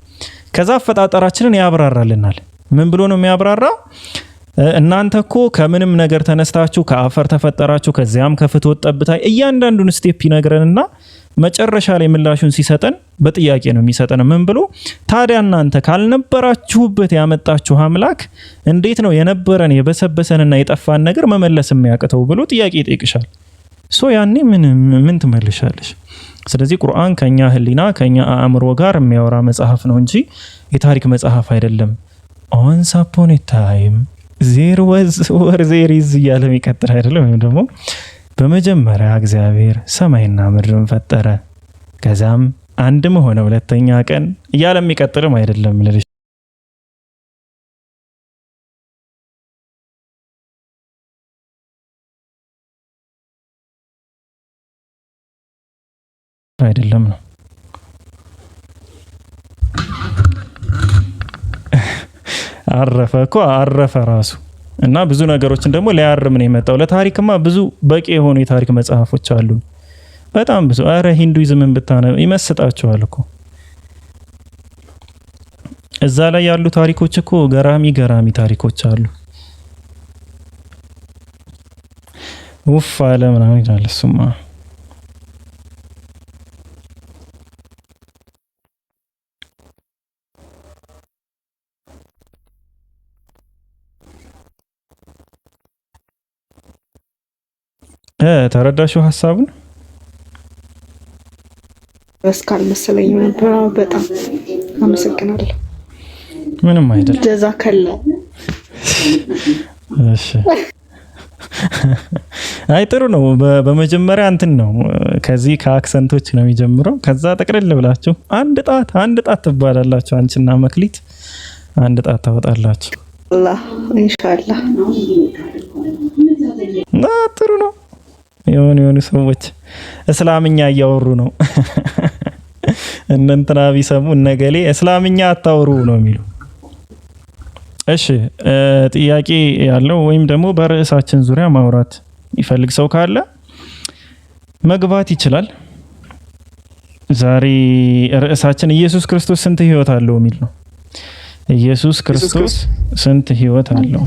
ከዛ አፈጣጠራችንን ያብራራልናል። ምን ብሎ ነው የሚያብራራ? እናንተ እኮ ከምንም ነገር ተነስታችሁ ከአፈር ተፈጠራችሁ፣ ከዚያም ከፍትወት ጠብታ እያንዳንዱን ስቴፕ ይነግረንና መጨረሻ ላይ ምላሹን ሲሰጠን በጥያቄ ነው የሚሰጠን። ምን ብሎ ታዲያ እናንተ ካልነበራችሁበት ያመጣችሁ አምላክ እንዴት ነው የነበረን የበሰበሰንና የጠፋን ነገር መመለስ የሚያቅተው ብሎ ጥያቄ ይጠይቅሻል። ሶ ያኔ ምን ትመልሻለሽ? ስለዚህ ቁርአን ከኛ ህሊና ከኛ አእምሮ ጋር የሚያወራ መጽሐፍ ነው እንጂ የታሪክ መጽሐፍ አይደለም። once upon a time ዜር ወዝ ወር ዜር ይዝ እያለ የሚቀጥል አይደለም። ወይም ደግሞ በመጀመሪያ እግዚአብሔር ሰማይና ምድርን ፈጠረ ከዛም አንድም ሆነ ሁለተኛ ቀን እያለ የሚቀጥልም አይደለም ልልሽ አይደለም ነው። አረፈ እኮ አረፈ ራሱ እና ብዙ ነገሮችን ደግሞ ሊያርም ነው የመጣው። ለታሪክማ ብዙ በቂ የሆኑ የታሪክ መጽሐፎች አሉ፣ በጣም ብዙ። አረ ሂንዱይዝምን ብታነብ ይመስጣቸዋል እኮ እዛ ላይ ያሉ ታሪኮች እኮ ገራሚ ታሪኮች አሉ። ውፍ አለ ምናምን ይላል እሱማ። ተረዳሽው ሀሳቡን? በስካል መሰለኝ ነበር። በጣም አመሰግናለሁ። ምንም አይደል። ጀዛከላ። እሺ አይ ጥሩ ነው። በመጀመሪያ እንትን ነው ከዚህ ከአክሰንቶች ነው የሚጀምረው። ከዛ ጠቅልል ብላችሁ አንድ ጣት ትባላላችሁ። አንቺና መክሊት አንድ ጣት ታወጣላችሁ። አላህ ኢንሻአላህ። ጥሩ ነው። የሆኑ ሰዎች እስላምኛ እያወሩ ነው። እንትና ቢሰሙ እነገሌ እስላምኛ አታወሩ ነው የሚሉ። እሺ ጥያቄ ያለው ወይም ደግሞ በርዕሳችን ዙሪያ ማውራት ይፈልግ ሰው ካለ መግባት ይችላል። ዛሬ ርዕሳችን ኢየሱስ ክርስቶስ ስንት ህይወት አለው የሚል ነው። ኢየሱስ ክርስቶስ ስንት ህይወት አለው?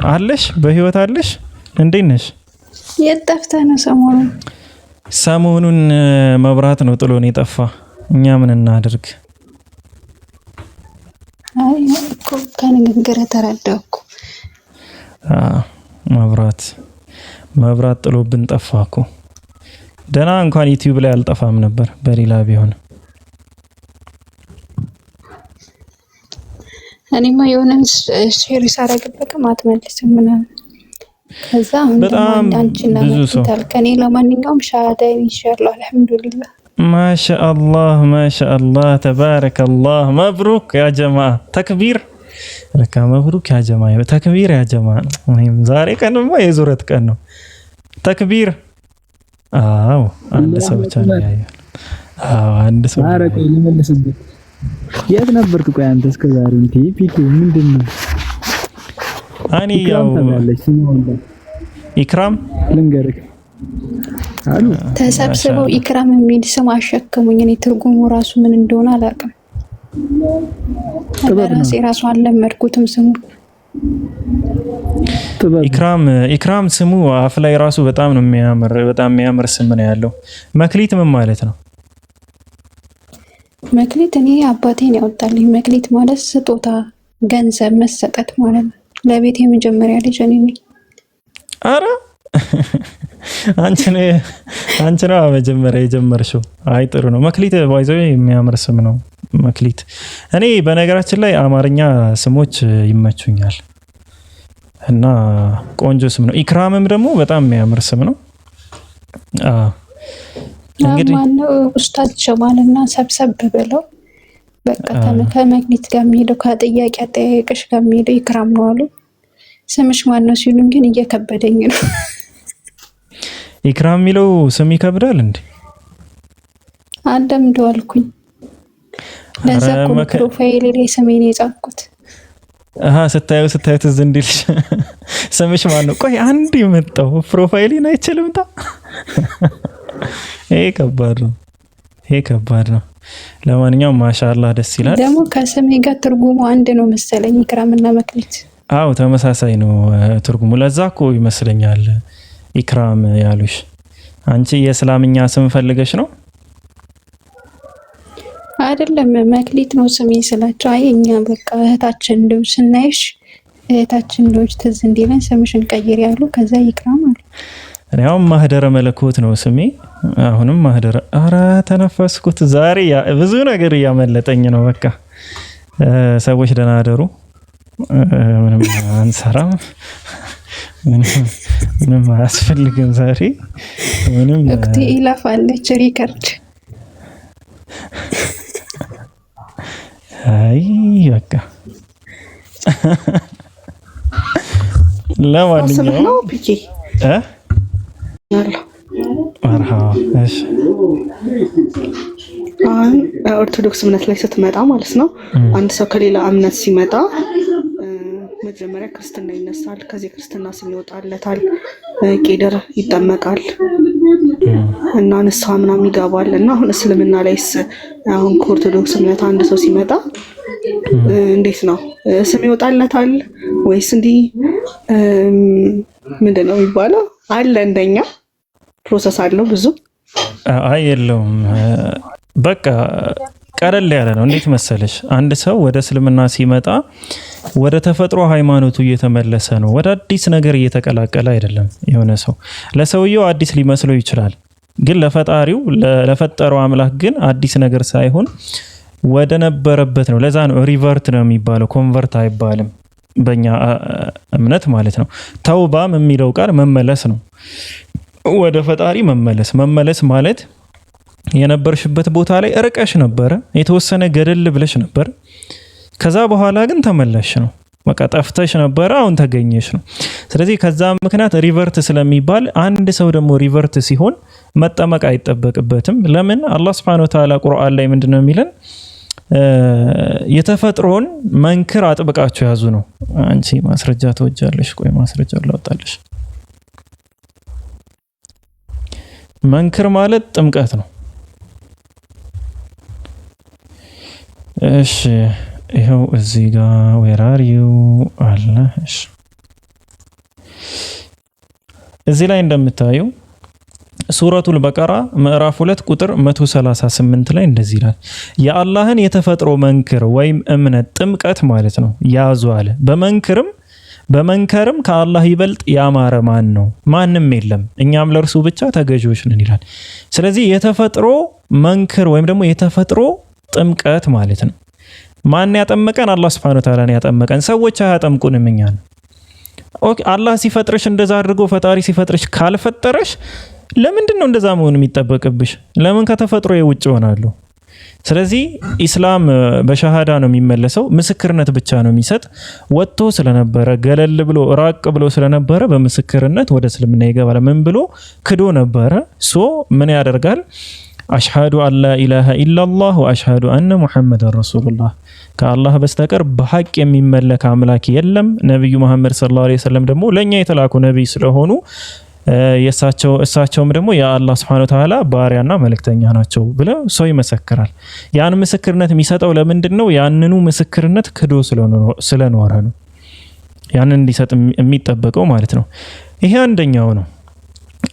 አለሽ? በህይወት አለሽ? እንዴት ነሽ? የት ጠፍተህ ነው? ሰሞኑን መብራት ነው ጥሎን የጠፋ። እኛ ምን እናድርግ? አይ እኮ ከንግግር ተረዳሁ እኮ። መብራት ጥሎብን ጠፋ እኮ። ደህና እንኳን ዩቲዩብ ላይ አልጠፋም ነበር በሌላ ቢሆን። እኔማ የሆነ ሼር ሳረግበቅም አትመልስም ምናምን። ከዛ በጣም ብዙ ሰው ከኔ ለማንኛውም ሻሃዳ ኢንሻአላህ አልሐምዱሊላህ። ማሻአላህ ተባረከላህ። መብሩክ ያ ጀማ። ተክቢር ለካ መብሩክ ያ ጀማ፣ ተክቢር ያ ጀማ። ዛሬ ቀንማ የዙረት ቀን ነው። ተክቢር። አዎ አንድ ሰው ብቻ ነው ያያል። አዎ አንድ ሰው። አረቀ ልመልስበት። የት ነበርክ? ቆይ አንተ እስከ ዛሬ ፒፒ ምንድነው? እኔ ያው ኢክራም ልንገርክ አሉ ተሰብስበው ኢክራም የሚል ስም አሸከሙኝ። እኔ ትርጉሙ ራሱ ምን እንደሆነ አላውቅም። ራሱ አልለመድኩትም ስሙ። ኢክራም ስሙ አፍ ላይ ራሱ በጣም ነው የሚያምር፣ በጣም የሚያምር ስም ነው ያለው። መክሊት ምን ማለት ነው? መክሊት እኔ አባቴን ያወጣልኝ። መክሊት ማለት ስጦታ፣ ገንዘብ መሰጠት ማለት ነው። ለቤት የመጀመሪያ ልጅ እኔ ነኝ። አረ አንቺ ነው መጀመሪያ የጀመርሽው። አይ ጥሩ ነው። መክሊት ባይዘው የሚያምር ስም ነው መክሊት። እኔ በነገራችን ላይ አማርኛ ስሞች ይመቹኛል እና ቆንጆ ስም ነው። ኢክራምም ደግሞ በጣም የሚያምር ስም ነው። እንግዲህ ማነው ኡስታዝ ጀማልና ሰብሰብ ብለው በቃ ከመክሊት ጋር የሚሄደው ከጥያቄ አጠያየቅሽ ጋር የሚሄደው ኢክራም ነው አሉ። ስምሽ ማነው ሲሉኝ ግን እየከበደኝ ነው። ኢክራም የሚለው ስም ይከብዳል እንዴ? አደምዶ አልኩኝ። ለዛ ፕሮፋይል ላይ ስሜን የጻፍኩት። ስታዩ ትዝ እንዲልሽ ስምሽ ማነው? ቆይ አንድ የመጣው ፕሮፋይልን አይችልምታ። ይሄ ከባድ ነው። ለማንኛውም ማሻአላህ ደስ ይላል። ደግሞ ከስሜ ጋር ትርጉሙ አንድ ነው መሰለኝ፣ ኢክራምና መክሊት። አዎ ተመሳሳይ ነው ትርጉሙ። ለዛ እኮ ይመስለኛል ኢክራም ያሉሽ። አንቺ የእስላምኛ ስም ፈልገሽ ነው? አይደለም መክሊት ነው ስሜ ስላቸው፣ አይ እኛ በቃ እህታችን እንደው ስናይሽ እህታችን እንደው ትዝ እንዲለን ስምሽን ቀይር ያሉ። ከዛ ኢክራም አሉ። እኔም ማህደረ መለኮት ነው ስሜ። አሁንም ማህደረ። አረ ተነፈስኩት ዛሬ ብዙ ነገር እያመለጠኝ ነው። በቃ ሰዎች ደህና አደሩ። ምንም አንሰራም፣ ምንም አያስፈልግም ዛሬ ምንም ወቅት ይላፋለች ሪከርድ። አይ በቃ ለማንኛውም ነው ፒኬ መርሃባ። እሺ ኦርቶዶክስ እምነት ላይ ስትመጣ ማለት ነው አንድ ሰው ከሌላ እምነት ሲመጣ መጀመሪያ ክርስትና ይነሳል። ከዚህ ክርስትና ስም ይወጣለታል፣ ቄደር ይጠመቃል እና ንስሐ ምናምን ይገባል። እና አሁን እስልምና ላይስ አሁን ከኦርቶዶክስ እምነት አንድ ሰው ሲመጣ እንዴት ነው ስም ይወጣለታል ወይስ እንዲህ ምንድን ነው የሚባለው? አለ እንደኛ ፕሮሰስ አለው ብዙ? አይ የለውም። በቃ ቀለል ያለ ነው። እንዴት መሰለሽ አንድ ሰው ወደ እስልምና ሲመጣ ወደ ተፈጥሮ ሃይማኖቱ እየተመለሰ ነው። ወደ አዲስ ነገር እየተቀላቀለ አይደለም። የሆነ ሰው ለሰውየው አዲስ ሊመስለው ይችላል፣ ግን ለፈጣሪው ለፈጠረው አምላክ ግን አዲስ ነገር ሳይሆን ወደ ነበረበት ነው። ለዛ ነው ሪቨርት ነው የሚባለው፣ ኮንቨርት አይባልም በእኛ እምነት ማለት ነው። ተውባም የሚለው ቃል መመለስ ነው፣ ወደ ፈጣሪ መመለስ። መመለስ ማለት የነበርሽበት ቦታ ላይ እርቀሽ ነበረ፣ የተወሰነ ገደል ብለሽ ነበር፣ ከዛ በኋላ ግን ተመለሽ ነው። በቃ ጠፍተሽ ነበረ፣ አሁን ተገኘሽ ነው። ስለዚህ ከዛ ምክንያት ሪቨርት ስለሚባል አንድ ሰው ደግሞ ሪቨርት ሲሆን መጠመቅ አይጠበቅበትም። ለምን? አላህ Subhanahu Wa Ta'ala ቁርአን ላይ ምንድነው የሚለን? የተፈጥሮን መንክር አጥብቃችሁ ያዙ ነው። አንቺ ማስረጃ ተወጃለሽ። ቆይ ማስረጃ ላውጣልሽ። መንክር ማለት ጥምቀት ነው። እሺ ይሄው እዚህ ጋር where are you አለ። እሺ እዚህ ላይ እንደምታዩ ሱረቱል በቀራ ምዕራፍ 2 ቁጥር 138 ላይ እንደዚህ ይላል፣ የአላህን የተፈጥሮ መንክር ወይም እምነት ጥምቀት ማለት ነው ያዙ አለ። በመንከርም ከአላህ ይበልጥ ያማረ ማን ነው? ማንም የለም፣ እኛም ለእርሱ ብቻ ተገዢዎች ነን ይላል። ስለዚህ የተፈጥሮ መንክር ወይም ደግሞ የተፈጥሮ ጥምቀት ማለት ነው። ማን ያጠመቀን? አላህ Subhanahu Wa Ta'ala ያጠመቀን። ሰዎች አያጠምቁንም እኛን። ኦኬ አላህ ሲፈጥርሽ እንደዛ አድርጎ ፈጣሪ ሲፈጥርሽ ካልፈጠረሽ ለምንድን ነው እንደዛ መሆን የሚጠበቅብሽ? ለምን ከተፈጥሮ የውጭ ሆናለሁ? ስለዚህ ኢስላም በሸሃዳ ነው የሚመለሰው፣ ምስክርነት ብቻ ነው የሚሰጥ። ወጥቶ ስለነበረ ገለል ብሎ ራቅ ብሎ ስለነበረ በምስክርነት ወደ እስልምና ይገባል። ምን ብሎ ክዶ ነበረ? ምን ያደርጋል? አሽሃዱ አላ ኢላሃ ኢላላህ ወአሽሃዱ አነ ሙሐመድን ረሱሉላህ፣ ከአላህ በስተቀር በሐቅ የሚመለክ አምላክ የለም፣ ነብዩ መሐመድ ሰለላሁ ዐለይሂ ወሰለም ደግሞ ለኛ የተላኩ ነብይ ስለሆኑ እሳቸውም ደግሞ የአላህ Subhanahu Wa Ta'ala ባሪያና መልእክተኛ ናቸው ብለው ሰው ይመሰክራል። ያን ምስክርነት የሚሰጠው ለምንድን ነው? ያንኑ ምስክርነት ክዶ ስለኖረ ነው ያንን እንዲሰጥ የሚጠበቀው ማለት ነው። ይሄ አንደኛው ነው።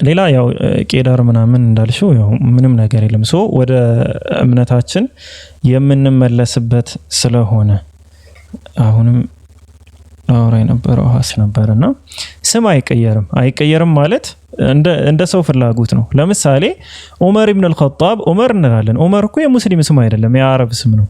ሌላ ያው ቄዳር ምናምን እንዳልሽው ያው ምንም ነገር የለም። ወደ እምነታችን የምንመለስበት ስለሆነ አሁንም አውራ የነበረው ሀስ ነበርና ስም አይቀየርም ማለት እንደ ሰው ፍላጎት ነው። ለምሳሌ ዑመር ኢብኑ አልኸጣብ ዑመር እንላለን። ዑመር እኮ የሙስሊም ስም አይደለም፣ የአረብ ስም ነው።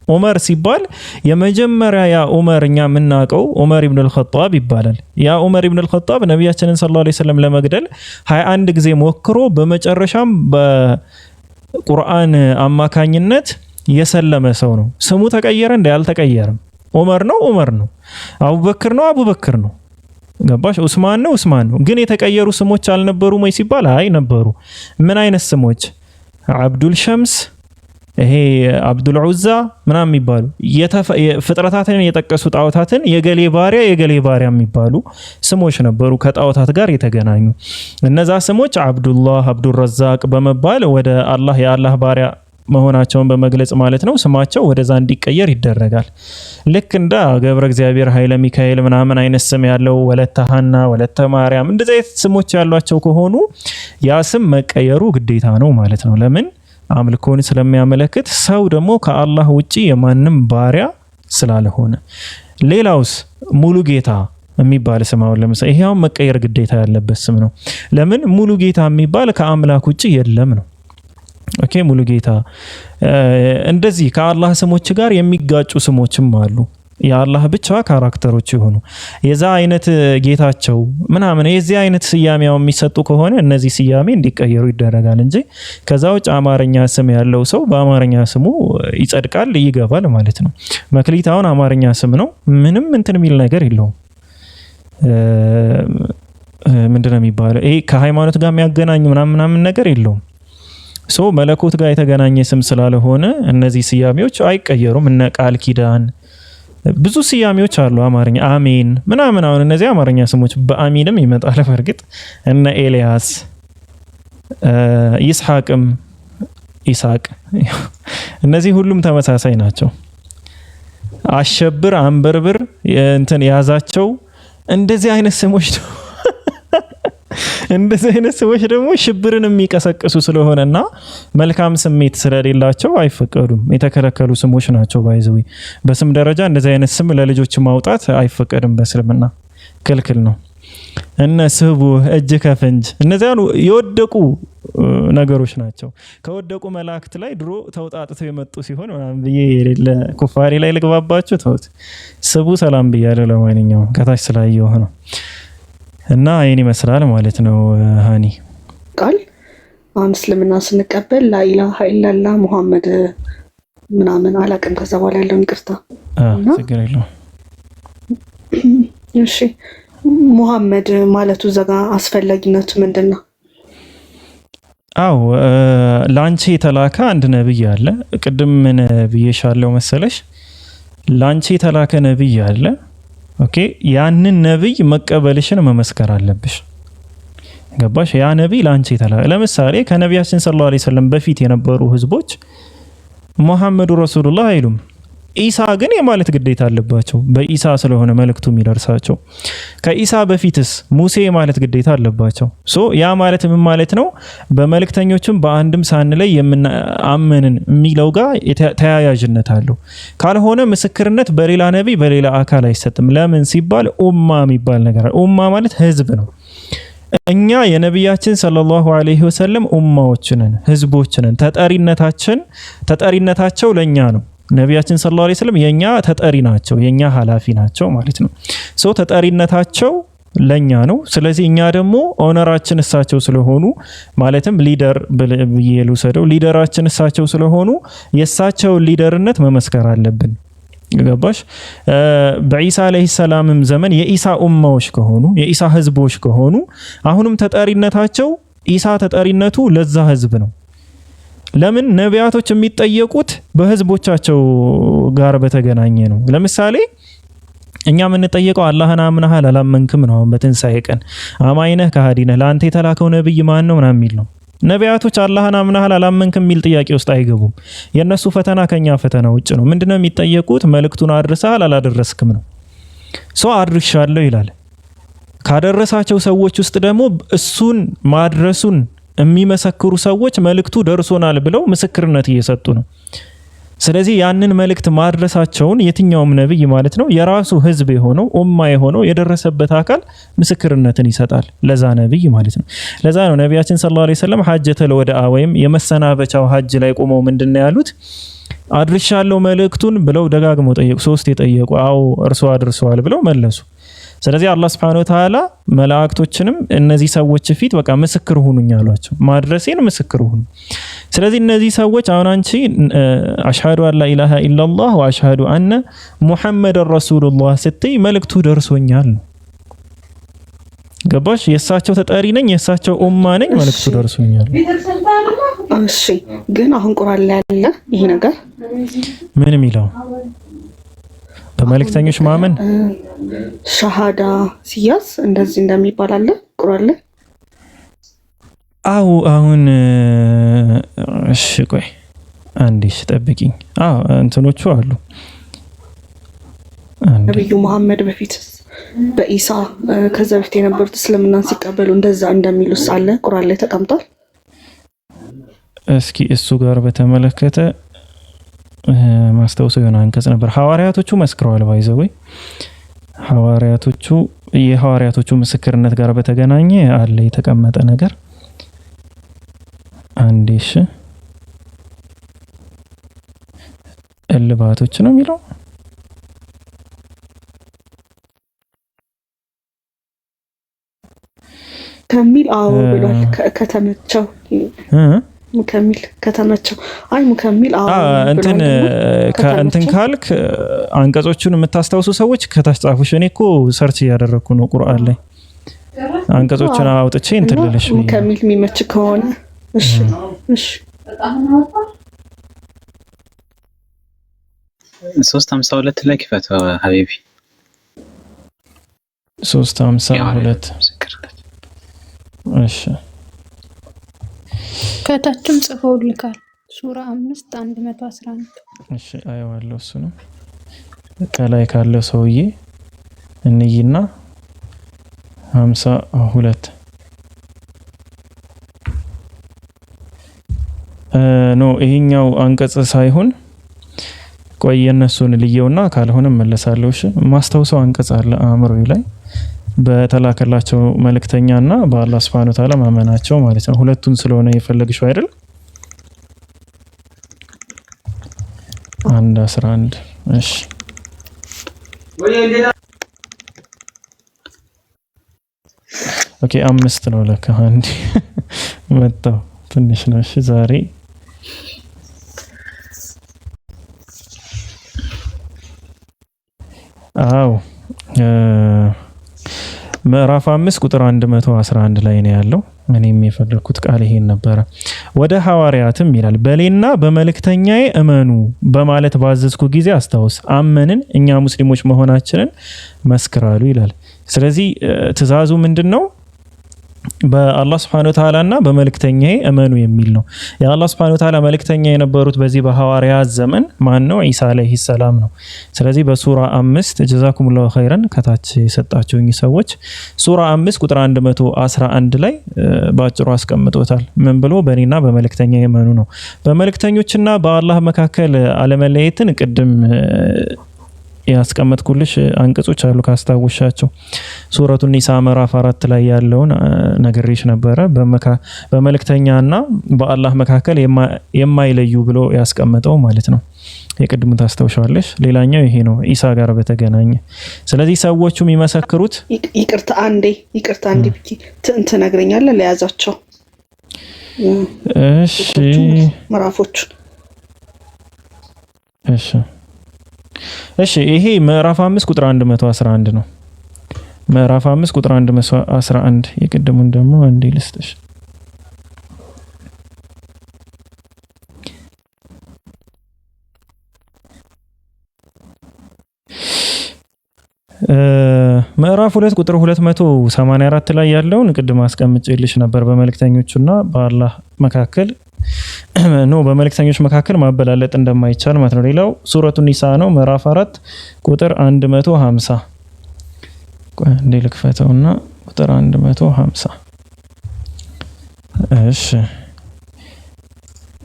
ዑመር ሲባል የመጀመሪያ ያ ዑመር እኛ የምናውቀው ዑመር ኢብኑ አልኸጣብ ይባላል። ያ ዑመር ኢብኑ አልኸጣብ ነብያችንን ሰለላሁ ዐለይሂ ወሰለም ለመግደል 21 ጊዜ ሞክሮ በመጨረሻም በቁርአን አማካኝነት የሰለመ ሰው ነው። ስሙ ተቀየረ እንደ ያልተቀየረም ዑመር ነው። አቡበክር ነው። ገባሽ? ዑስማን ነው። ግን የተቀየሩ ስሞች አልነበሩም ወይ ሲባል አይ ነበሩ። ምን አይነት ስሞች? አብዱል ሸምስ፣ ይሄ አብዱል ዑዛ ምናምን የሚባሉ ፍጥረታትን የጠቀሱ ጣዖታትን የገሌ ባሪያ የሚባሉ ስሞች ነበሩ፣ ከጣዖታት ጋር የተገናኙ። እነዛ ስሞች አብዱላህ፣ አብዱልረዛቅ በመባል ወደ አላህ የአላህ ባሪያ መሆናቸውን በመግለጽ ማለት ነው ስማቸው ወደዛ እንዲቀየር ይደረጋል። ልክ እንደ ገብረ እግዚአብሔር፣ ኃይለ ሚካኤል ምናምን አይነት ስም ያለው ወለተ ሐና፣ ወለተ ማርያም እንደዚህ አይነት ስሞች ያሏቸው ከሆኑ ያ ስም መቀየሩ ግዴታ ነው ማለት ነው። ለምን? አምልኮን ስለሚያመለክት፣ ሰው ደግሞ ከአላህ ውጪ የማንም ባሪያ ስላልሆነ። ሌላውስ ሙሉ ጌታ የሚባል ስም አሁን ለምሳሌ ይሄው መቀየር ግዴታ ያለበት ስም ነው። ለምን? ሙሉ ጌታ የሚባል ከአምላክ ውጪ የለም ነው። ኦኬ ሙሉጌታ እንደዚህ ከአላህ ስሞች ጋር የሚጋጩ ስሞችም አሉ። የአላህ ብቻ ካራክተሮች የሆኑ የዛ አይነት ጌታቸው ምናምን የዚህ አይነት ስያሜው የሚሰጡ ከሆነ እነዚህ ስያሜ እንዲቀየሩ ይደረጋል እንጂ ከዛ ውጭ አማርኛ ስም ያለው ሰው በአማርኛ ስሙ ይጸድቃል ይገባል ማለት ነው። መክሊት አሁን አማርኛ ስም ነው። ምንም እንትን የሚል ነገር የለውም። ምንድነው የሚባለው? ይሄ ከሃይማኖት ጋር የሚያገናኝ ምናምን ነገር የለውም። ሶ መለኮት ጋር የተገናኘ ስም ስላልሆነ እነዚህ ስያሜዎች አይቀየሩም። እነ ቃል ኪዳን ብዙ ስያሜዎች አሉ አማርኛ አሜን ምናምን። አሁን እነዚህ አማርኛ ስሞች በአሚንም ይመጣል በርግጥ እነ ኤልያስ ይስሐቅም ይስሐቅ እነዚህ ሁሉም ተመሳሳይ ናቸው። አሸብር አንበርብር እንትን ያዛቸው እንደዚህ አይነት ስሞች ነው። እንደዚህ አይነት ሰዎች ደግሞ ሽብርን የሚቀሰቅሱ ስለሆነና መልካም ስሜት ስለሌላቸው አይፈቀዱም። የተከለከሉ ስሞች ናቸው። ባይዘዊ በስም ደረጃ እንደዚህ አይነት ስም ለልጆች ማውጣት አይፈቀድም። በእስልምና ክልክል ነው። እነ ስቡ እጅ ከፍንጅ እነዚያ የወደቁ ነገሮች ናቸው። ከወደቁ መላእክት ላይ ድሮ ተውጣጥተው የመጡ ሲሆን ምናምን ብዬ ለኩፋሪ ላይ ልግባባችሁ ተውት። ስቡ ሰላም ብያለሁ። ለማንኛውም ከታች ስላየው ነው እና ይሄን ይመስላል ማለት ነው። ሃኒ ቃል አሁን እስልምና ስንቀበል ላኢላሃ ኢላላህ ሙሐመድ ምናምን አላውቅም። ከዛ በኋላ ያለውን ይቅርታ ችግር የለውም። እሺ ሙሐመድ ማለቱ ዘጋ አስፈላጊነቱ ምንድነው? አው ላንቺ የተላከ አንድ ነብይ አለ። ቅድም ምን ብዬሻለሁ መሰለሽ? ላንቺ የተላከ ነብይ አለ። ኦኬ ያንን ነብይ መቀበልሽን መመስከር አለብሽ። ገባሽ? ያ ነብይ ላንቺ የተላከ ለምሳሌ ከነቢያችን ሰለላሁ ዐለይሂ ወሰለም በፊት የነበሩ ህዝቦች ሙሐመዱ ረሱሉላህ አይሉም። ኢሳ ግን የማለት ግዴታ አለባቸው። በኢሳ ስለሆነ መልእክቱ የሚደርሳቸው። ከኢሳ በፊትስ ሙሴ የማለት ግዴታ አለባቸው። ሶ ያ ማለት ምን ማለት ነው? በመልእክተኞችም በአንድም ሳንለይ የምናምንን የሚለው ጋር ተያያዥነት አለው። ካልሆነ ምስክርነት በሌላ ነብይ በሌላ አካል አይሰጥም። ለምን ሲባል ኡማ የሚባል ነገር አለ። ኡማ ማለት ህዝብ ነው። እኛ የነቢያችን ሰለላሁ ዐለይሂ ወሰለም ኡማዎች ነን፣ ህዝቦች ነን። ተጠሪነታቸው ለኛ ነው። ነቢያችን ሰለላሁ ዐለይሂ ወሰለም የኛ ተጠሪ ናቸው፣ የኛ ኃላፊ ናቸው ማለት ነው። ሶ ተጠሪነታቸው ለኛ ነው። ስለዚህ እኛ ደግሞ ኦነራችን እሳቸው ስለሆኑ ማለትም ሊደር ብዬ ልውሰደው፣ ሊደራችን እሳቸው ስለሆኑ የእሳቸውን ሊደርነት መመስከር አለብን። ገባሽ? በኢሳ አለይሂ ሰላምም ዘመን የኢሳ ኡማዎች ከሆኑ የኢሳ ህዝቦች ከሆኑ አሁንም ተጠሪነታቸው ኢሳ ተጠሪነቱ ለዛ ህዝብ ነው። ለምን ነቢያቶች የሚጠየቁት በህዝቦቻቸው ጋር በተገናኘ ነው። ለምሳሌ እኛ የምንጠየቀው አላህን አምነሃል አላመንክም ነው። በትንሳኤ ቀን አማኝነህ ከሃዲነህ ለአንተ የተላከው ነብይ ማን ነው ምናምን የሚል ነው። ነቢያቶች አላህን አምነሃል አላመንክም የሚል ጥያቄ ውስጥ አይገቡም። የነሱ ፈተና ከኛ ፈተና ውጭ ነው። ምንድነው የሚጠየቁት? መልእክቱን አድርሰሃል አላደረስክም ነው። ሰው አድርሻለሁ ይላል። ካደረሳቸው ሰዎች ውስጥ ደግሞ እሱን ማድረሱን የሚመሰክሩ ሰዎች መልእክቱ ደርሶናል ብለው ምስክርነት እየሰጡ ነው። ስለዚህ ያንን መልእክት ማድረሳቸውን የትኛውም ነብይ ማለት ነው የራሱ ህዝብ የሆነው ኡማ የሆነው የደረሰበት አካል ምስክርነትን ይሰጣል ለዛ ነብይ ማለት ነው። ለዛ ነው ነቢያችን ሰለላሁ ዐለይሂ ወሰለም ሐጀተል ወዳአ ወይም የመሰናበቻው ሐጅ ላይ ቆመው ምንድነው ያሉት? አድርሻለሁ መልእክቱን ብለው ደጋግመው ጠየቁ። ሶስት የጠየቁ አው እርሱ አድርሰዋል ብለው መለሱ። ስለዚህ አላህ Subhanahu Wa Ta'ala መላእክቶችንም እነዚህ ሰዎች ፊት በቃ ምስክር ሁኑኝ አሏቸው። ማድረሴን ምስክር ሁኑ። ስለዚህ እነዚህ ሰዎች አሁን አንቺ አሽሃዱ አን ላ ኢላሃ ኢላላህ ወአሽሃዱ አነ ሙሐመደን ረሱሉላህ ስትይ መልእክቱ ደርሶኛል ነው። ገባሽ? የእሳቸው ተጠሪ ነኝ፣ የእሳቸው ኡማ ነኝ፣ መልእክቱ ደርሶኛል። እሺ ግን አሁን ቁርአን ላይ ያለ ይሄ ነገር ምን የሚለው በመልእክተኞች ማመን ሸሃዳ ሲያዝ እንደዚህ እንደሚባል አለ ቁርአን ላይ? አው አሁን እሺ ቆይ አንዴ ጠብቂኝ። እንትኖቹ አሉ። ነብዩ መሐመድ በፊት በኢሳ ከዛ በፊት የነበሩት እስልምናን ሲቀበሉ እንደዛ እንደሚሉስ አለ ቁርአን ላይ ተቀምጧል። እስኪ እሱ ጋር በተመለከተ ማስተውሰው የሆነ አንቀጽ ነበር። ሐዋርያቶቹ መስክረዋል። ባይዘው የሐዋርያቶቹ ምስክርነት ጋር በተገናኘ አለ የተቀመጠ ነገር። አንዴሽ እልባቶች ነው የሚለው ከሚል አዎ ብሏል። ከተመቸው ሙከሚል ከተመቸው አይ ሙከሚል አዎ እንትን ካልክ አንቀጾቹን የምታስታውሱ ሰዎች ከታች ጻፉሽ። እኔ እኮ ሰርች እያደረኩ ነው ቁርአን ላይ አንቀጾቹን አውጥቼ እንትን ልልሽ ሙከሚል የሚመች ከሆነ እሺ እሺ 352 ላይ ክፈተው ሀቢቢ 352 እሺ ከታችም ጽፈውልካል ሱራ 5:111 እሺ አየዋለሁ። እሱ ነው ከላይ ካለው ሰውዬ እንይና 52 ኖ ይሄኛው አንቀጽ ሳይሆን ቆይ የነሱን ልየውና ካልሆነ መለሳለሁ። እሺ ማስተውሰው አንቀጽ አለ አእምሮዬ ላይ በተላከላቸው መልእክተኛና በአላህ Subhanahu Wa Ta'ala ማመናቸው ማለት ነው። ሁለቱን ስለሆነ የፈለግሽው አይደል? 1:11 እሺ ኦኬ 5 ነው ለካ አንዴ መጣው ትንሽ ነው። እሺ ዛሬ አው ምዕራፍ 5 ቁጥር 111 ላይ ነው ያለው። እኔም የፈለኩት ቃል ይሄን ነበረ። ወደ ሐዋርያትም ይላል በሌና በመልእክተኛዬ እመኑ በማለት ባዘዝኩ ጊዜ አስታውስ፣ አመንን እኛ ሙስሊሞች መሆናችንን መስክራሉ ይላል። ስለዚህ ትእዛዙ ምንድነው? በአላህ Subhanahu Wa Ta'ala እና በመልእክተኛዬ እመኑ የሚል ነው። የአላህ Subhanahu Wa Ta'ala መልእክተኛ የነበሩት በዚህ በሐዋርያት ዘመን ማን ነው? ኢሳ አለይሂ ሰላም ነው። ስለዚህ በሱራ 5 ጀዛኩሙላሁ ኸይረን ከታች የሰጣችሁኝ ሰዎች ሱራ 5 ቁጥር 111 ላይ ባጭሩ አስቀምጦታል። ምን ብሎ በእኔና በመልእክተኛዬ እመኑ ነው። በመልእክተኞችና በአላህ መካከል አለመለየትን ቅድም ያስቀመጥኩልሽ አንቀጾች አሉ ካስታውሻቸው ሱረቱ ኒሳ ምዕራፍ 4 ላይ ያለውን ነገርሽ ነበረ። በመልእክተኛና በአላህ መካከል የማይለዩ ብሎ ያስቀመጠው ማለት ነው። የቅድሙ ታስታውሻለሽ። ሌላኛው ይሄ ነው ኢሳ ጋር በተገናኘ። ስለዚህ ሰዎቹ የሚመሰክሩት ይቅርታ አንዴ ብቻ ትነግረኛለህ ለያዛቸው እሺ ምዕራፎች እሺ ይሄ ምዕራፍ 5 ቁጥር 111 ነው። ምዕራፍ 5 ቁጥር 111 የቅድሙን ደግሞ እንዴ ልስጥሽ። ምዕራፍ 2 ቁጥር 284 ላይ ያለውን ቅድም አስቀምጬልሽ ነበር። በመልእክተኞቹና በአላህ መካከል በመልእክተኞች መካከል ማበላለጥ እንደማይቻል ማለት ነው። ሌላው ሱረቱ ኒሳ ነው ምዕራፍ 4 ቁጥር 150 እንዴ ልክፈተውና ቁጥር 150 እሺ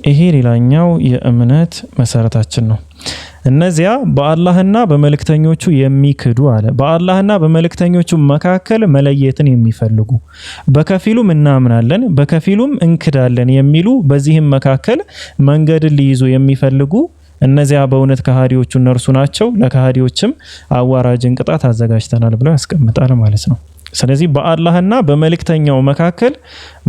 ይሄ ሌላኛው የእምነት መሰረታችን ነው። እነዚያ በአላህና በመልእክተኞቹ የሚክዱ አለ በአላህና በመልእክተኞቹ መካከል መለየትን የሚፈልጉ በከፊሉም እናምናለን በከፊሉም እንክዳለን የሚሉ በዚህም መካከል መንገድን ሊይዙ የሚፈልጉ እነዚያ በእውነት ከሃዲዎቹ እነርሱ ናቸው። ለከሃዲዎችም አዋራጅን ቅጣት አዘጋጅተናል ብለው ያስቀምጣል ማለት ነው። ስለዚህ በአላህና በመልእክተኛው መካከል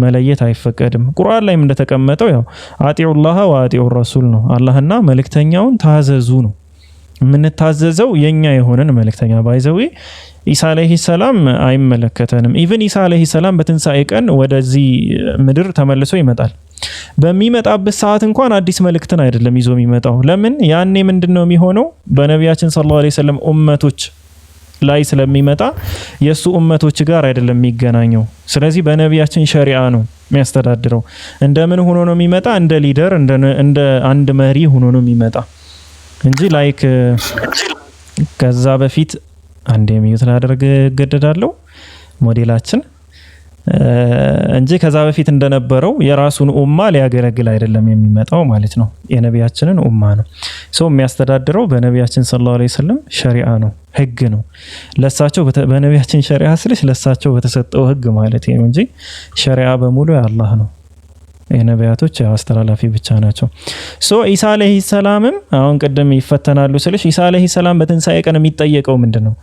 መለየት አይፈቀድም። ቁርአን ላይም እንደተቀመጠው ያው አጢኡላህ ወአጢኡ ረሱል ነው። አላህና መልእክተኛውን ታዘዙ ነው። የምንታዘዘው የኛ የሆነን መልእክተኛ ባይዘው ኢሳ አለይሂ ሰላም አይመለከተንም። ኢቭን ኢሳ አለይሂ ሰላም በትንሳኤ ቀን ወደዚህ ምድር ተመልሶ ይመጣል። በሚመጣበት ሰዓት እንኳን አዲስ መልእክትን አይደለም ይዞ የሚመጣው። ለምን? ያኔ ምንድነው የሚሆነው? በነቢያችን ሰለላሁ ዐለይሂ ወሰለም ኡመቶች ላይ ስለሚመጣ የሱ ኡመቶች ጋር አይደለም የሚገናኘው። ስለዚህ በነቢያችን ሸሪዓ ነው የሚያስተዳድረው። እንደምን ሆኖ ነው የሚመጣ? እንደ ሊደር እንደ አንድ መሪ ሆኖ ነው የሚመጣ እንጂ ላይክ ከዛ በፊት አንድ የሚዩት ላደርግ እገደዳለሁ ሞዴላችን እንጂ ከዛ በፊት እንደነበረው የራሱን ኡማ ሊያገለግል አይደለም የሚመጣው ማለት ነው። የነቢያችንን ኡማ ነው ሰው የሚያስተዳድረው። በነቢያችን ሰለላሁ ዐለይሂ ወሰለም ሸሪዓ ነው፣ ህግ ነው። ለሳቸው በነቢያችን ሸሪዓ ስልሽ ለሳቸው በተሰጠው ህግ ማለት ነው እንጂ ሸሪዓ በሙሉ የአላህ ነው። የነቢያቶች አስተላላፊ ብቻ ናቸው። ሶ ኢሳ አለይሂ ሰላምም አሁን ቅድም ይፈተናሉ ስልሽ ኢሳ አለይሂ ሰላም በትንሳኤ ቀን የሚጠየቀው ምንድነው?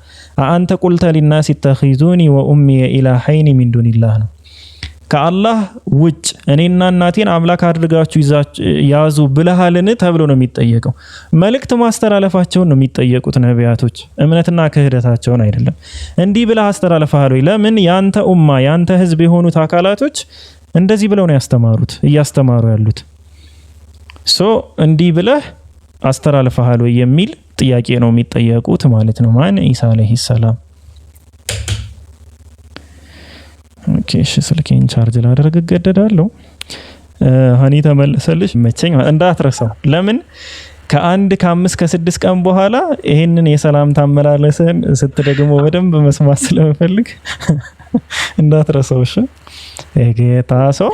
አንተ ቁልተ ሊናስ ተኺዙኒ ወኡሚ ኢላሃይኒ ሚን ዱኒላህ ነው። ከአላህ ውጭ እኔና እናቴን አምላክ አድርጋችሁ ያዙ ብለሃልን ተብሎ ነው የሚጠየቀው። መልእክት ማስተላለፋቸውን ነው የሚጠየቁት ነቢያቶች፣ እምነትና ክህደታቸውን አይደለም። እንዲህ ብለህ አስተላልፈሃል ወይ? ለምን ያንተ ኡማ ያንተ ህዝብ የሆኑት አካላቶች እንደዚህ ብለው ነው ያስተማሩት እያስተማሩ ያሉት። ሶ እንዲህ ብለህ አስተላልፈሃል ወይ የሚል ጥያቄ ነው የሚጠየቁት ማለት ነው። ማን? ኢሳ አለይሂ ሰላም። ኦኬ እሺ፣ ስልኬን ቻርጅ ላደርግ እገደዳለሁ። ሀኒ ተመለሰልሽ መቸኝ እንዳትረሳው። ለምን ከ5 ከ6 ቀን በኋላ ይሄንን የሰላም ታመላለሰን ስትደግሞ በደንብ መስማት ስለምፈልግ እንዳትረሳው። እሺ የጌታ ሰው